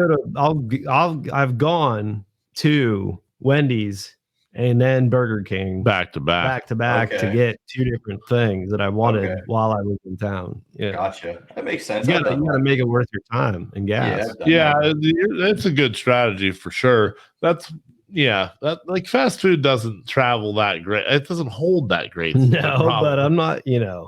I've gone to Wendy's and then Burger King back to back to get 2 different things that I wanted while I was in town. Yeah, gotcha. That makes sense. You gotta make it worth your time and gas. That's a good strategy for sure. That like fast food doesn't travel that great. It doesn't hold that great. No, but I'm not,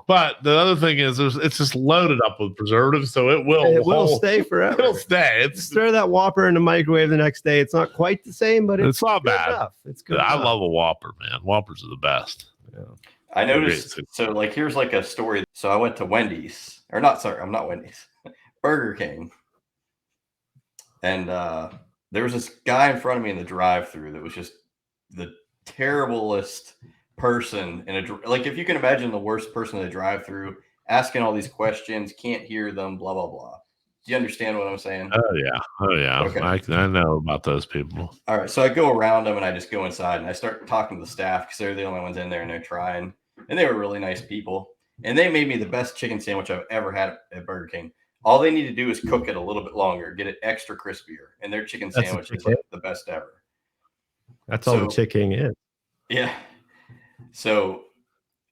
But the other thing is it's just loaded up with preservatives, so it will stay forever. It'll stay. Throw that Whopper in the microwave the next day. It's not quite the same, but it's not bad enough. It's good. I love a Whopper, man. Whoppers are the best. Yeah. I noticed. So like, here's like a story. So I went to Wendy's, I'm not Wendy's, Burger King, and there was this guy in front of me in the drive-thru that was just the terriblest person like, if you can imagine the worst person in the drive-thru, asking all these questions, can't hear them, blah blah blah. Do you understand what I'm saying? Oh yeah. Okay. I know about those people. All right, so I go around them and I just go inside and I start talking to the staff because they're the only ones in there and they're trying, and they were really nice people, and they made me the best chicken sandwich I've ever had at Burger King. All they need to do is cook it a little bit longer, get it extra crispier, and their chicken sandwich is like the best ever. That's all the chicken is. Yeah. So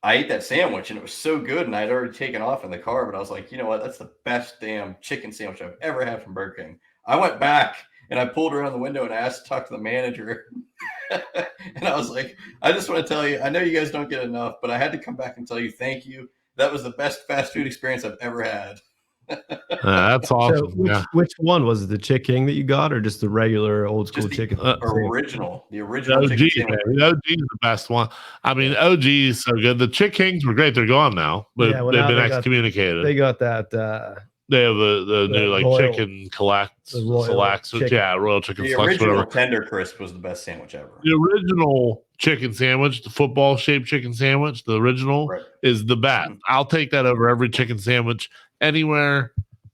I ate that sandwich and it was so good, and I'd already taken off in the car, but I was like, you know what? That's the best damn chicken sandwich I've ever had from Burger King. I went back and I pulled around the window and I talked to the manager. And I was like, I just want to tell you, I know you guys don't get enough, but I had to come back and tell you thank you. That was the best fast food experience I've ever had. That's awesome. So which one was it, the chicken that you got, or just the regular old school chicken? The original OG, chicken sandwich. The OG is the best one. I mean, OG is so good. The Chick Kings were great. They're gone now, but they've been excommunicated. They got that. They have the new like Royal, chicken selects, royal chicken. The original Tender Crisp was the best sandwich ever. The original chicken sandwich, the football shaped chicken sandwich, the original is the best. I'll take that over every chicken sandwich anywhere,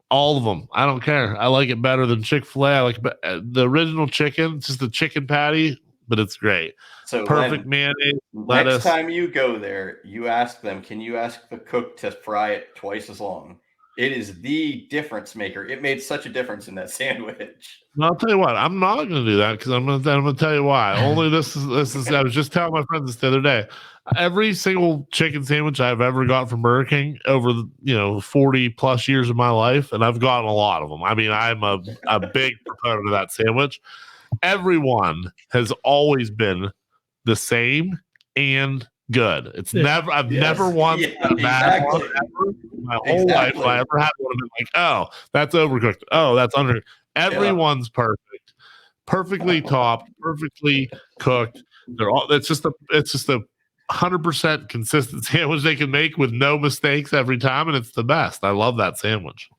all of them. I don't care. I like it better than Chick-fil-A. I like the original chicken, just the chicken patty, but it's great. So perfect mayonnaise, lettuce. Next time you go there, you ask them, can you ask the cook to fry it twice as long? It is the difference maker. It made such a difference in that sandwich. Well, I'll tell you what, I'm not going to do that because I'm going to tell you why. Only this is. I was just telling my friends this the other day. Every single chicken sandwich I've ever got from Burger King over 40 plus years of my life, and I've gotten a lot of them. I mean, I'm a big proponent of that sandwich. Everyone has always been the same and good. It's never. I've never once had a bad one ever. My whole life, if I ever had one, I've been like, oh, that's overcooked. Oh, that's under. Everyone's perfect, perfectly topped, perfectly cooked. They're all. It's just a 100% consistent sandwich they can make with no mistakes every time, and it's the best. I love that sandwich.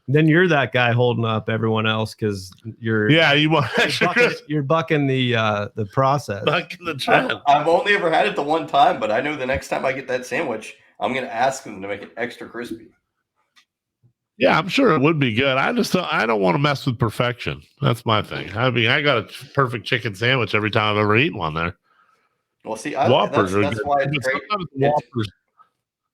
Then you're that guy holding up everyone else because you're you want extra crispy. you're bucking the process. Bucking the trend. I've only ever had it the one time, but I know the next time I get that sandwich, I'm going to ask them to make it extra crispy. Yeah, I'm sure it would be good. I don't want to mess with perfection. That's my thing. I mean, I got a perfect chicken sandwich every time I've ever eaten one there. Well, see, Whoppers that's are why good. it's great. Sometimes Whoppers.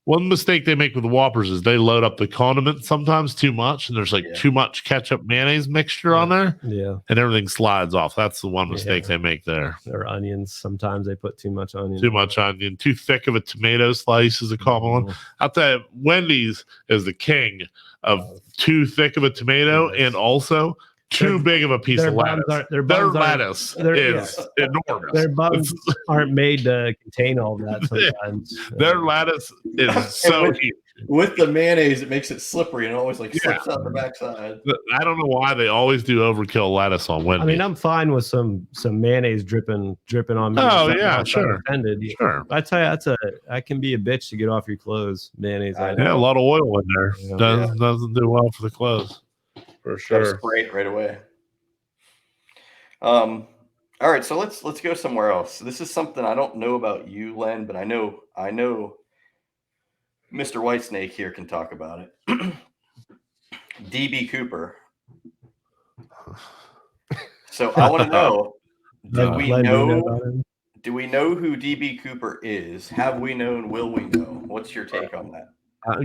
One mistake they make with the Whoppers is they load up the condiment sometimes too much, and there's like too much ketchup mayonnaise mixture on there, and everything slides off. That's the one mistake they make there. Or onions. Sometimes they put too much onion. Too much onion. Too thick of a tomato slice is a common one. I'll tell you, Wendy's is the king of too thick of a tomato and also too big of a piece of lettuce. Their lettuce is enormous. Their buns aren't made to contain all that sometimes. Their lettuce is so huge. With the mayonnaise, it makes it slippery and it always like slips out the backside. I don't know why they always do overkill lettuce on Wendy's. I mean, I'm fine with some mayonnaise dripping on me. Oh yeah, sure. Sure. I tell you, that can be a bitch to get off your clothes. Mayonnaise. Yeah, a lot of oil in there. Doesn't do well for the clothes. For sure. Spray it right away. All right, so let's go somewhere else. This is something I don't know about you, Len, but I know Mr. Whitesnake here can talk about it. DB Cooper. So I want to know, do we know who DB Cooper is? Have we known? Will we know? What's your take on that?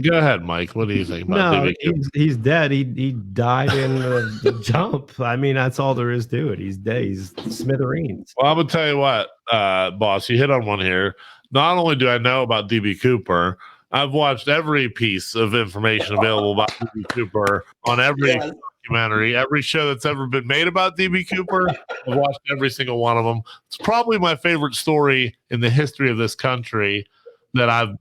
Go ahead, Mike. What do you think about DB Cooper? He's dead. He died in the jump. I mean, that's all there is to it. He's dead. He's smithereens. Well, I'm gonna tell you what, boss, you hit on one here. Not only do I know about DB Cooper, I've watched every piece of information available about DB Cooper on every documentary, every show that's ever been made about DB Cooper. I've watched every single one of them. It's probably my favorite story in the history of this country that I've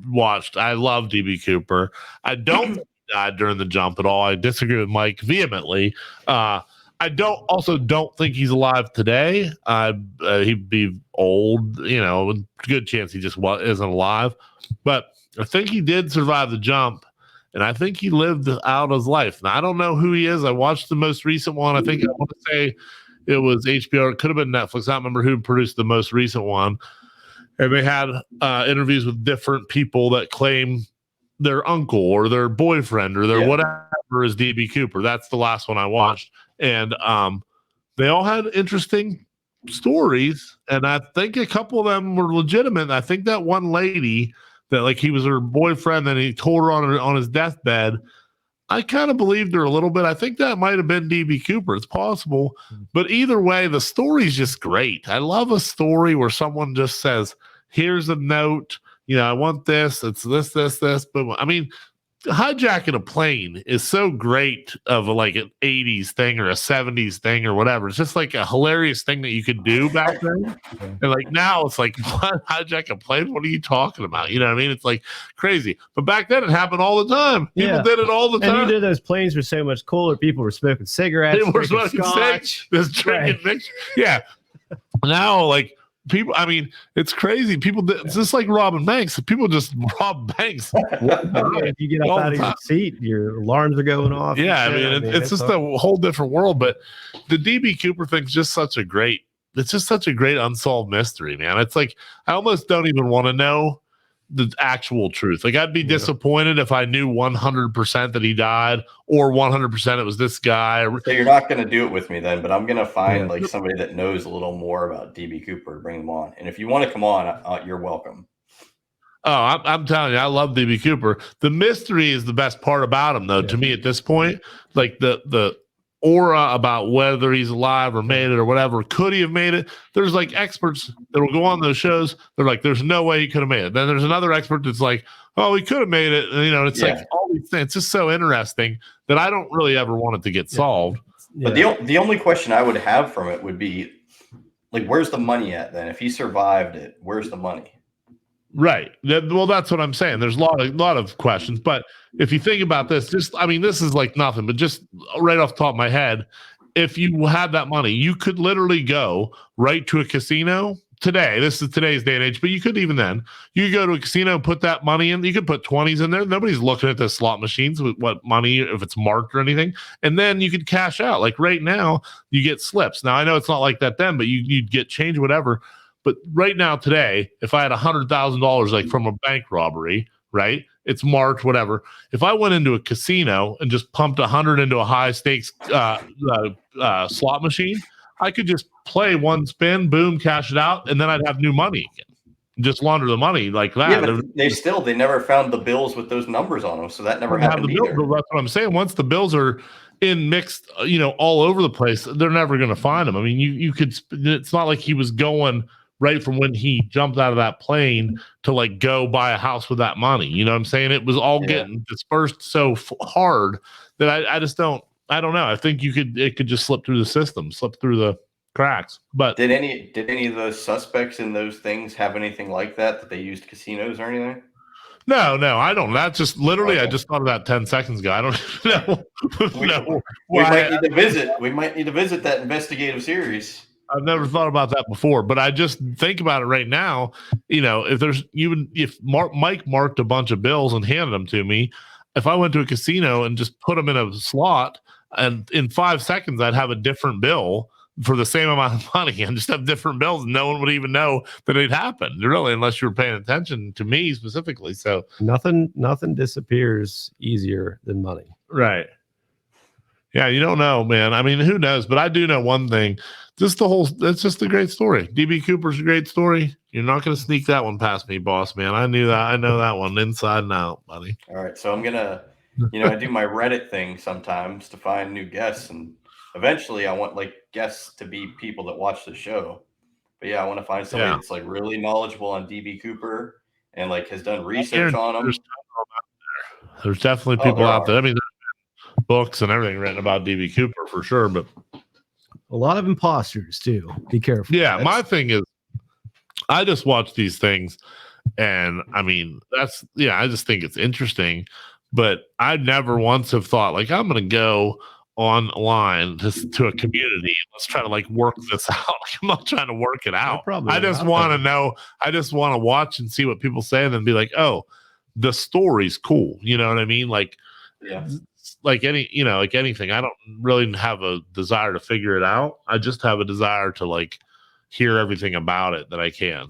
watched. I love DB Cooper. I don't think he died during the jump at all. I disagree with Mike vehemently. I don't think he's alive today. He'd be old, good chance he just isn't alive. But I think he did survive the jump, and I think he lived out his life. Now, I don't know who he is. I watched the most recent one. I think I want to say it was HBO. It could have been Netflix. I don't remember who produced the most recent one. And they had interviews with different people that claim their uncle or their boyfriend or their whatever is DB Cooper. That's the last one I watched. And they all had interesting stories. And I think a couple of them were legitimate. I think that one lady that he was her boyfriend and he told her on his deathbed, I kind of believed her a little bit. I think that might have been DB Cooper. It's possible. But either way, the story's just great. I love a story where someone just says, here's a note. I want this. It's this. But I mean, hijacking a plane is so great of an 80s thing or a 70s thing or whatever. It's just like a hilarious thing that you could do back then. And now it's what? Hijack a plane? What are you talking about? You know what I mean? It's crazy. But back then it happened all the time. People did it all the time. And you did those planes were so much cooler. People were smoking cigarettes. People were smoking scotch. Drinking mixture. Yeah. Now, people, I mean, it's crazy. People, it's just like robbing banks. People just rob banks. If you get up out of your seat, your alarms are going off. Yeah, I mean, it's just a whole different world. But the DB Cooper thing's just such a great unsolved mystery, man. It's I almost don't even want to know the actual truth. I'd be disappointed if I knew 100% that he died or 100% it was this guy. So you're not going to do it with me then, but I'm going to find somebody that knows a little more about DB Cooper, bring them on. And if you want to come on, you're welcome. Oh, I'm telling you, I love DB Cooper. The mystery is the best part about him, though, to me at this point. The aura about whether he's alive or made it or whatever. Could he have made it? There's experts that will go on those shows. They're there's no way he could have made it. Then there's another expert that's oh, he could have made it. And, it's all these things. It's just so interesting that I don't really ever want it to get solved. But the only question I would have from it would be where's the money at then? If he survived it, where's the money? Right. Well, that's what I'm saying. There's a lot of questions, but if you think about this, this is nothing, but just right off the top of my head, if you had that money, you could literally go right to a casino, today, this is today's day and age, but you could even then, you could go to a casino, put that money in. You could put 20s in there. Nobody's looking at the slot machines with what money, if it's marked or anything. And then you could cash out. Like right now, you get slips. Now, I know it's not like that then, but you'd get change, whatever. But right now, today, if I had $100,000 like from a bank robbery, right? It's marked, whatever. If I went into a casino and just pumped 100 into a high stakes slot machine, I could just play one spin, boom, cash it out, and then I'd have new money again. Just launder the money like that. Yeah, but they never found the bills with those numbers on them, so that never happened either. But that's what I'm saying. Once the bills are in mixed, all over the place, they're never going to find them. I mean, you could. It's not like he was going right from when he jumped out of that plane to like go buy a house with that money. You know what I'm saying? It was all getting dispersed so hard that I just don't. I don't know. I think it could just slip through the system, slip through the cracks. But did any of those suspects in those things have anything like that they used casinos or anything? No, I don't. That's just literally. Okay. I just thought of that 10 seconds ago. I don't know. We might need to visit. We might need to visit that investigative series. I've never thought about that before, but I just think about it right now. If Mike marked a bunch of bills and handed them to me, if I went to a casino and just put them in a slot, and in 5 seconds I'd have a different bill for the same amount of money and just have different bills. And no one would even know that it happened, really, unless you were paying attention to me specifically. So nothing disappears easier than money. Right. Yeah, you don't know, man. I mean, who knows? But I do know one thing. It's just a great story. DB Cooper's a great story. You're not going to sneak that one past me, boss, man. I knew that. I know that one inside and out, buddy. All right. So I'm going to, I do my Reddit thing sometimes to find new guests. And eventually I want like guests to be people that watch the show. But yeah, I want to find somebody that's like really knowledgeable on DB Cooper and like has done research on him. There's definitely people out there. I mean, there's books and everything written about DB Cooper for sure, but a lot of imposters too. Be careful. Yeah, my thing is, I just watch these things, and I mean, I just think it's interesting. But I never once have thought like I'm going to go online to a community. Let's try to like work this out. I'm not trying to work it out. I just want to know. I just want to watch and see what people say, and then be like, oh, the story's cool. You know what I mean? Like, yeah. Like anything, I don't really have a desire to figure it out. I just have a desire to like hear everything about it that I can.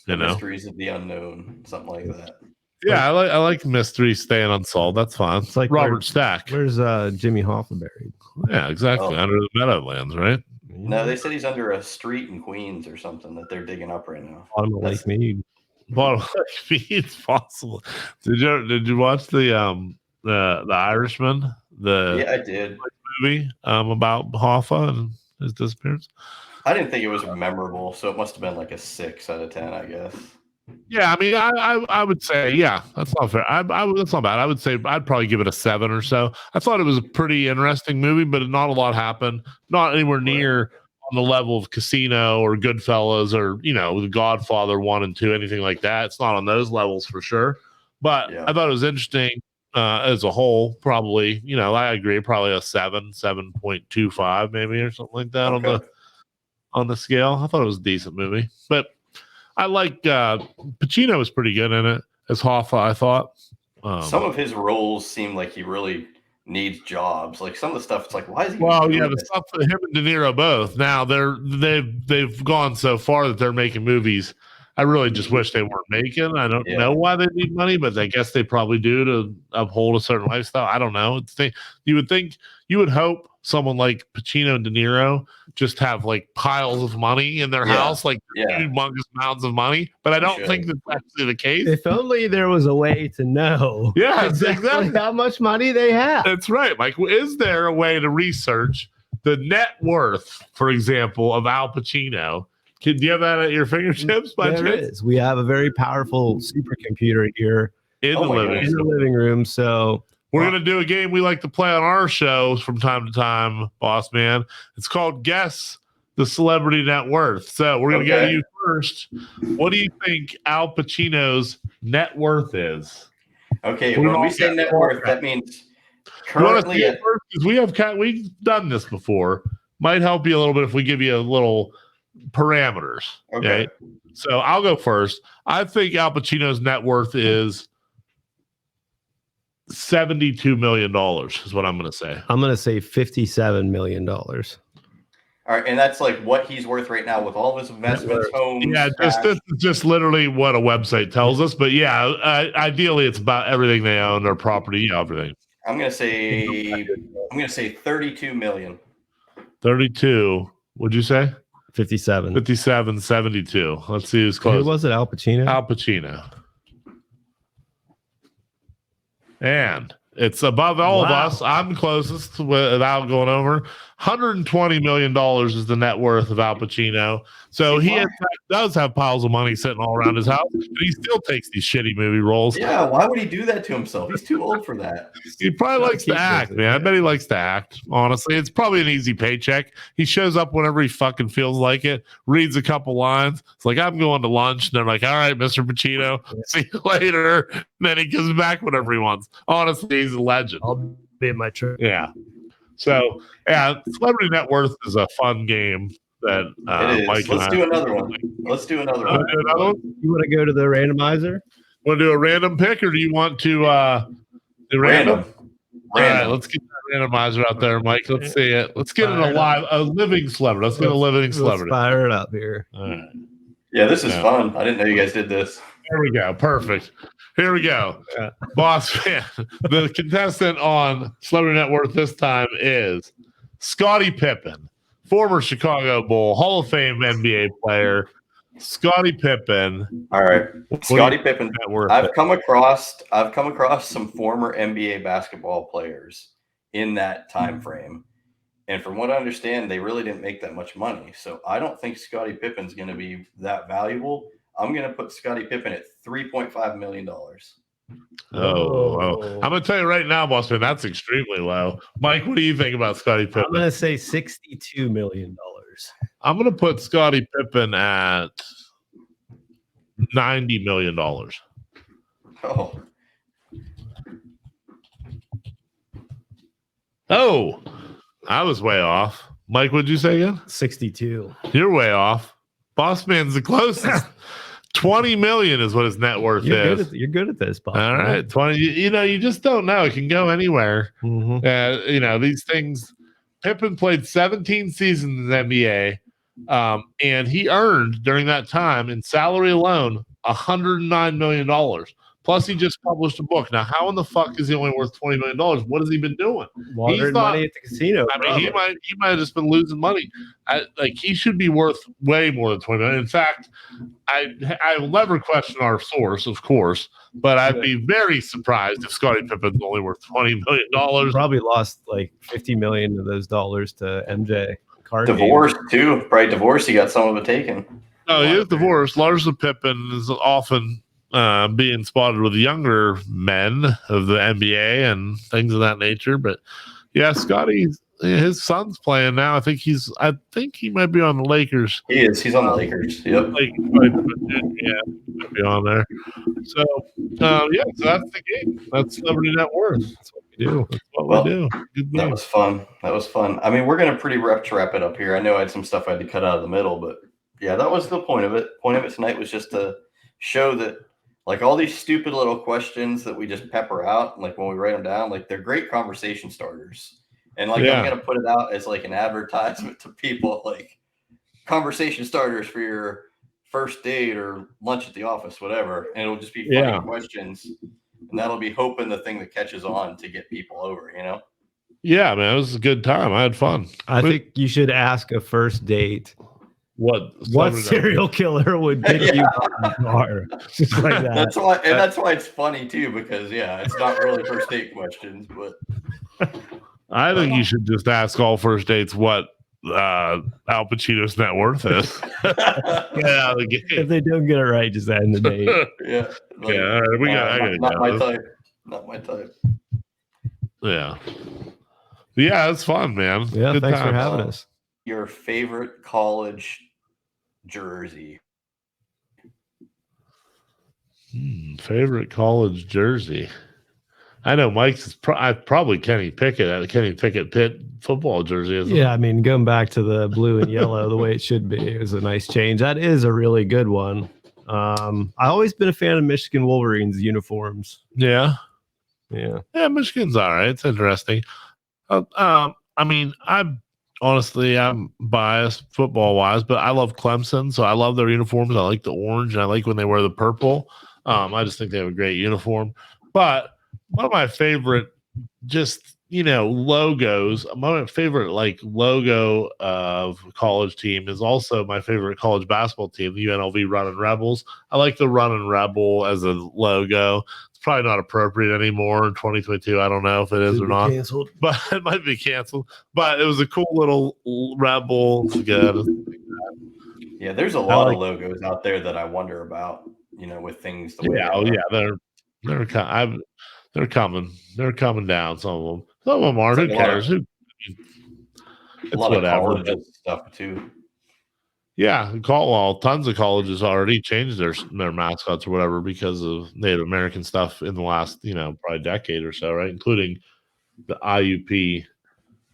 Mysteries of the unknown, something like that. Yeah, I like mysteries staying unsolved. That's fine. It's like Robert Stack. Where's Jimmy Hoffa buried? Yeah, exactly. Under the Meadowlands, right? No, they said he's under a street in Queens or something that they're digging up right now. Bottom of Lake Mead. Bottom of Lake Mead, it's possible. Did you watch the Irishman? Yeah, I did. Movie about Hoffa and his disappearance. I didn't think it was memorable, so it must have been like a 6 out of 10, I guess. Yeah, I mean, I would say, yeah, that's not fair. That's not bad. I would say I'd probably give it a 7 or so. I thought it was a pretty interesting movie, but not a lot happened. Not anywhere near on the level of Casino or Goodfellas or The Godfather 1 and 2, anything like that. It's not on those levels for sure. But I thought it was interesting. As a whole, probably, I agree, probably a 7.25 maybe or something like that on the scale. I thought it was a decent movie, but I like Pacino was pretty good in it as Hoffa. I thought some of his roles seem like he really needs jobs. Like some of the stuff, it's like, why is he? Well, yeah, the stuff for him and De Niro both. Now they've gone so far that they're making movies. I really just wish they weren't making. I don't know why they need money, but I guess they probably do to uphold a certain lifestyle. I don't know. You would hope someone like Pacino and De Niro just have like piles of money in their house, like humongous amounts of money. But I don't think that's actually the case. If only there was a way to know exactly how much money they have. That's right, Mike. Is there a way to research the net worth, for example, of Al Pacino? Do you have that at your fingertips? There is. We have a very powerful supercomputer here in the living room. So we're going to do a game we like to play on our shows from time to time, Boss Man. It's called Guess the Celebrity Net Worth. So we're going to go to you first. What do you think Al Pacino's net worth is? Okay, when we say net worth, that means currently. We've done this before. Might help you a little bit if we give you a little parameters. Okay. So I'll go first. I think Al Pacino's net worth is $72 million is what I'm going to say. I'm going to say $57 million. All right, and that's like what he's worth right now with all of his investments, homes. Yeah, this is just literally what a website tells us. But yeah, ideally, it's about everything they own, their property, everything. I'm gonna say 32 million. 32. What'd you say? 57. 57, 72. Let's see who's close. Who was it? Al Pacino? Al Pacino. And it's above all of us. I'm closest without going over. $120 million is the net worth of Al Pacino. So he in fact does have piles of money sitting all around his house, but he still takes these shitty movie roles. Yeah, why would he do that to himself? He's too old for that. He probably likes to act, man. I bet he likes to act. Honestly, it's probably an easy paycheck. He shows up whenever he fucking feels like it, reads a couple lines. It's like, I'm going to lunch. And they're like, all right, Mr. Pacino, see you later. And then he comes back whenever he wants. Honestly, he's a legend. I'll be in my trip. Yeah. So, yeah, Celebrity Net Worth is a fun game that it is. Mike Let's do another one. Let's do another one. You want to go to the randomizer? Want to do a random pick, or do you want to do random? All right, let's get that randomizer out there, Mike. Let's see it. Let's get a living celebrity. Let's get a living celebrity. Let's fire it up here. All right. Yeah, this is fun. I didn't know you guys did this. There we go. Perfect. Here we go. Bossman. The contestant on Celebrity Net Worth this time is Scottie Pippen, former Chicago Bull, Hall of Fame NBA player. Scottie Pippen. All right, Scottie Pippen. I've come across some former NBA basketball players in that time frame, and from what I understand, they really didn't make that much money. So I don't think Scottie Pippen's going to be that valuable. I'm going to put Scottie Pippen at $3.5 million. Oh, I'm going to tell you right now, Bossman, that's extremely low. Mike, what do you think about Scottie Pippen? I'm going to say $62 million. I'm going to put Scottie Pippen at $90 million. Oh, I was way off. Mike, what'd you say again? 62. You're way off. Bossman's the closest. 20 million is what his net worth is. You're good at this, Boss. All right. 20. You just don't know. It can go anywhere. Mm-hmm. These things. Pippen played 17 seasons in the NBA. And he earned during that time in salary alone $109 million. Plus, he just published a book. Now, how in the fuck is he only worth $20 million? What has he been doing? Laundering money at the casino. I mean, he might have just been losing money. He should be worth way more than $20 million. In fact, I will never question our source, of course, but I'd be very surprised if Scottie Pippen's only worth $20 million. Probably lost like $50 million of those dollars to MJ. Divorced too. Probably divorced. He got some of it taken. No, he is divorced. Larsa Pippen is often being spotted with younger men of the NBA and things of that nature. But yeah, Scottie, his son's playing now. I think he might be on the Lakers. He is. He's on the Lakers. Yep. Yeah, might be on there. So so that's the game. That's Celebrity Net Worth. That's what we do. That's what we do. That was fun. I mean, we're gonna pretty wrap it up here. I know I had some stuff I had to cut out of the middle, but yeah, that was the point of it. Point of it tonight was just to show that, like, all these stupid little questions that we just pepper out, like when we write them down, like, they're great conversation starters. And like, I'm gonna put it out as like an advertisement to people, like conversation starters for your first date or lunch at the office, whatever. And it'll just be funny questions, and that'll be hoping the thing that catches on to get people over. Yeah, man, it was a good time. I had fun. I think you should ask a first date. What serial killer would pick you up in the car? Just like that. That's why it's funny too, because it's not really first date questions, but I think you should just ask all first dates what Al Pacino's net worth is. Get out of the game. If they don't get it right, just end the date. All right, not my type. Yeah, it's fun, man. Yeah, thanks for having us. Your favorite college jersey? Favorite college jersey? I know Mike's is probably Kenny Pickett, Pitt football jersey. Isn't Yeah, I mean, going back to the blue and yellow the way it should be, it was a nice change. That is a really good one. I've always been a fan of Michigan Wolverines uniforms. Yeah. Yeah. Yeah, Michigan's all right. It's interesting. I mean, I'm biased football wise, but I love Clemson, so I love their uniforms. I like the orange, and I like when they wear the purple. I just think they have a great uniform. But one of my favorite, logos. My favorite logo of college team is also my favorite college basketball team, the UNLV Running Rebels. I like the Running Rebel as a logo. Probably not appropriate anymore in 2022. I don't know if it is or not. Canceled. But it might be canceled. But it was a cool little rebel. It's good. Yeah, there's a lot of logos out there that I wonder about. With things. They're coming. They're coming down. Some of them. Some of them aren't. Who cares? A lot of college stuff too. Yeah, tons of colleges already changed their mascots or whatever because of Native American stuff in the last, probably decade or so, right? Including the IUP,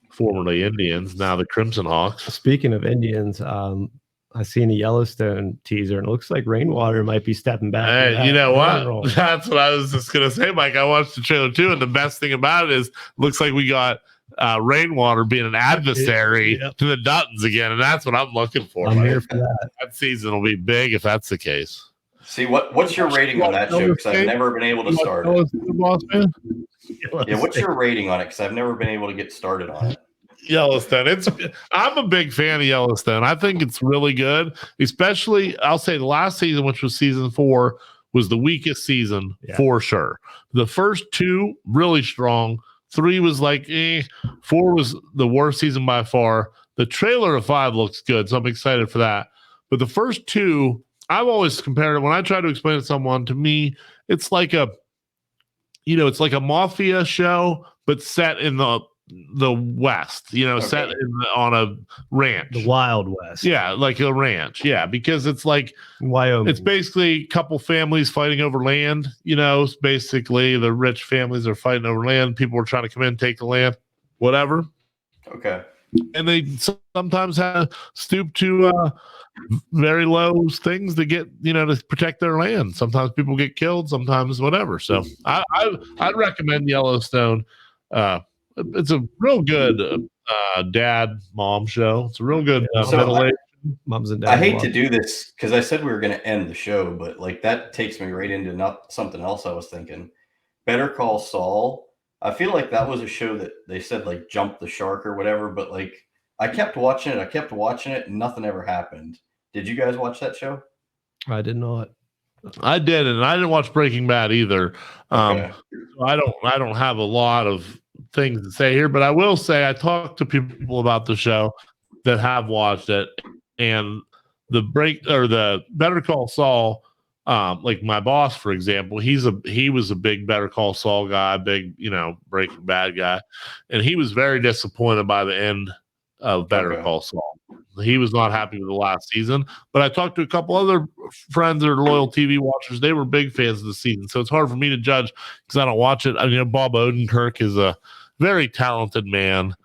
formerly Indians, now the Crimson Hawks. Speaking of Indians, I seen a Yellowstone teaser, and it looks like Rainwater might be stepping back. Hey, you know what? That's what I was just gonna say, Mike. I watched the trailer too, and the best thing about it is, looks like we got Rainwater being an adversary to the Duttons again, and that's what I'm looking for. I'm here for that. That season will be big if that's the case. See, what's your rating on that show? Because I've never been able to start it. Yeah, what's your rating on it? Because I've never been able to get started on it. Yellowstone. I'm a big fan of Yellowstone. I think it's really good, especially I'll say the last season, which was season 4, was the weakest season for sure. The first 2 really strong. 3 was like 4 was the worst season by far. The trailer of 5 looks good, so I'm excited for that. But the first 2, I've always compared it when I try to explain it to someone. To me, it's like it's like a mafia show, but set in the West. Set on a ranch, the Wild West. Yeah, like a ranch. Yeah, because it's like Wyoming. It's basically a couple families fighting over land. It's basically the rich families are fighting over land. People are trying to come in and take the land, whatever. Okay. And they sometimes have stoop to very low things to get, to protect their land. Sometimes people get killed, sometimes whatever. So I'd recommend Yellowstone. It's a real good dad-mom show. It's a real good middle-aged moms and dads. I hate to do this because I said we were going to end the show, but that takes me right into something else I was thinking. Better Call Saul. I feel like that was a show that they said jumped the shark or whatever, but I kept watching it and nothing ever happened. Did you guys watch that show? I did not. I did, and I didn't watch Breaking Bad either. Okay. So I don't have a lot of things to say here, but I will say I talked to people about the show that have watched it, and the Better Call Saul, like my boss, for example, he was a big Better Call Saul guy, big Breaking Bad guy, and he was very disappointed by the end of Better Call Saul. He was not happy with the last season, but I talked to a couple other friends that are loyal TV watchers. They were big fans of the season, so it's hard for me to judge because I don't watch it. Bob Odenkirk is a very talented man,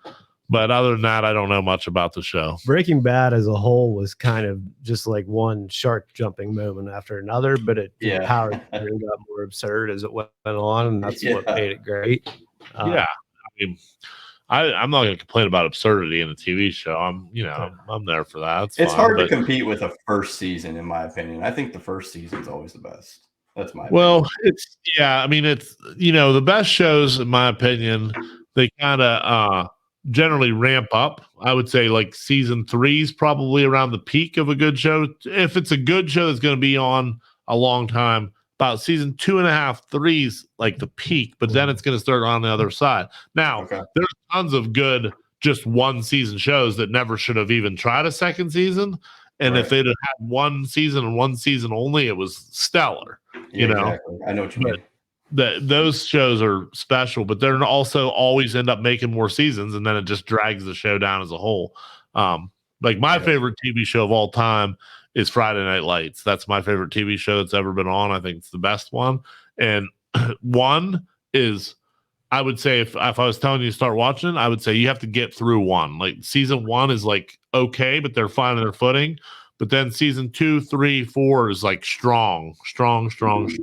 but other than that, I don't know much about the show. Breaking Bad as a whole was kind of just like one shark jumping moment after another, but the power got more absurd as it went on, and that's what made it great. I'm not going to complain about absurdity in a TV show. I'm there for that. It's hard to compete with a first season, in my opinion. I think the first season's always the best. That's my opinion. It's the best shows, in my opinion, they kind of generally ramp up. I would say season 3 is probably around the peak of a good show. If it's a good show that's going to be on a long time, about season 2.5, 3 is the peak, but then it's going to start on the other side. Now, there's tons of good, just one season shows that never should have even tried a second season. And if they'd have had one season and one season only, it was stellar. Exactly. I know what you mean. Those shows are special, but they're also always end up making more seasons, and then it just drags the show down as a whole. My favorite TV show of all time is Friday Night Lights. That's my favorite TV show that's ever been on. I think it's the best one. And one is I would say if I was telling you to start watching it, I would say you have to get through one. Like season 1 is like okay, but they're finding their footing. But then season 2, 3, 4 is like strong seasons.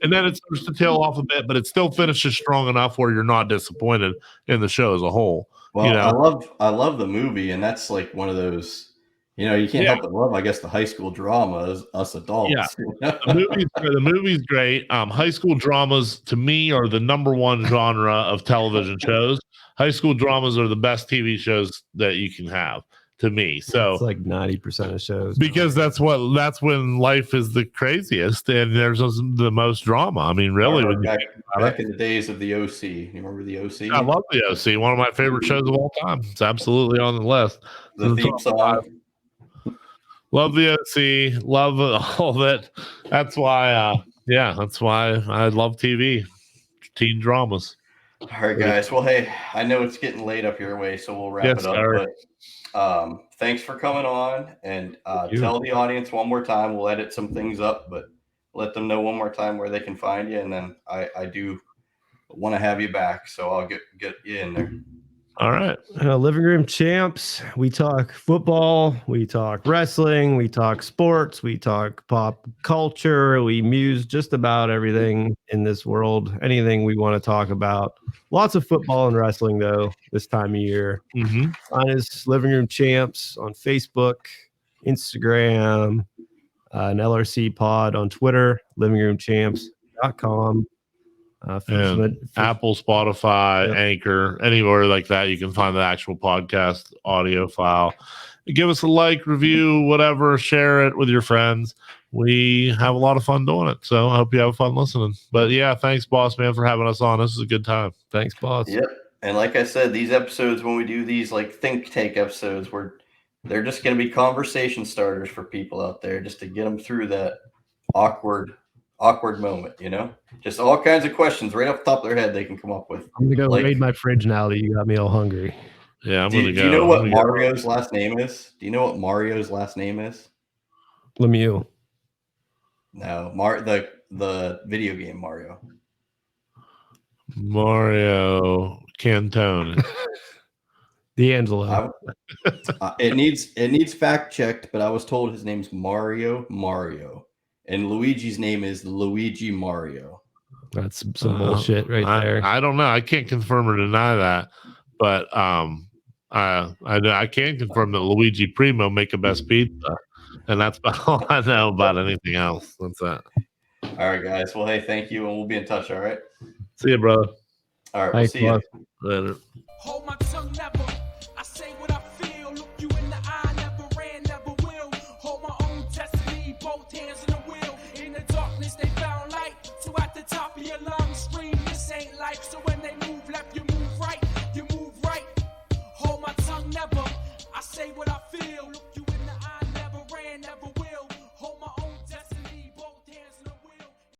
And then it starts to tail off a bit, but it still finishes strong enough where you're not disappointed in the show as a whole. Well, you know? I love the movie, and that's like one of those, you can't help but love, I guess, the high school drama as us adults. Yeah. The movie's great. High school dramas to me are the number one genre of television shows. High school dramas are the best TV shows that you can have to me. So it's like 90% of shows. Because that's when life is the craziest and there's the most drama. I mean, really, back in the days of the OC. You remember the OC? I love the OC. One of my favorite shows of all time. It's absolutely on the list. The theme song. Love the OC. Love all of it. That's why, that's why I love TV, teen dramas. All right, guys. Well, hey, I know it's getting late up your way, so we'll wrap it up. Sir. But thanks for coming on, and tell the audience one more time. We'll edit some things up, but let them know one more time where they can find you. And then I do want to have you back, so I'll get you in there. All right. Living Room Champs. We talk football. We talk wrestling. We talk sports. We talk pop culture. We muse just about everything in this world. Anything we want to talk about. Lots of football and wrestling, though, this time of year. Mm-hmm. On his Living Room Champs on Facebook, Instagram, an LRC pod on Twitter, livingroomchamps.com. Apple, Spotify, Anchor, anywhere like that, you can find the actual podcast audio file. Give us a like, review, whatever, share it with your friends. We have a lot of fun doing it, so I hope you have fun listening. But yeah, thanks, Bossman, for having us on. This is a good time. Thanks, boss. Yep. And like I said, these episodes, when we do these like ThinkTank episodes, they're just going to be conversation starters for people out there, just to get them through that awkward moment, just all kinds of questions right off the top of their head they can come up with. I'm gonna go raid my fridge now that you got me all hungry. Yeah, I'm gonna go. Do you know what Mario's last name is? Lemieux. No, the video game Mario. Mario Cantone. D'Angelo. It needs fact checked, but I was told his name's Mario, and Luigi's name is Luigi Mario. That's some bullshit right there. I don't know. I can't confirm or deny that, but I can confirm that Luigi Primo make a best pizza, and that's about all I know about anything else. That's that. All right, guys. Well, hey, thank you, and we'll be in touch. All right. See you, brother. All right. We'll see you later. Hold my tongue, never. I say what I feel. Look you in the eye, never ran, never will. Hold my own destiny, both hands in the wheel. In the darkness, they found light. So at the top of your lungs, scream, this ain't life. So when they move left, you move right. You move right. Hold my tongue, never. I say what I feel. Look you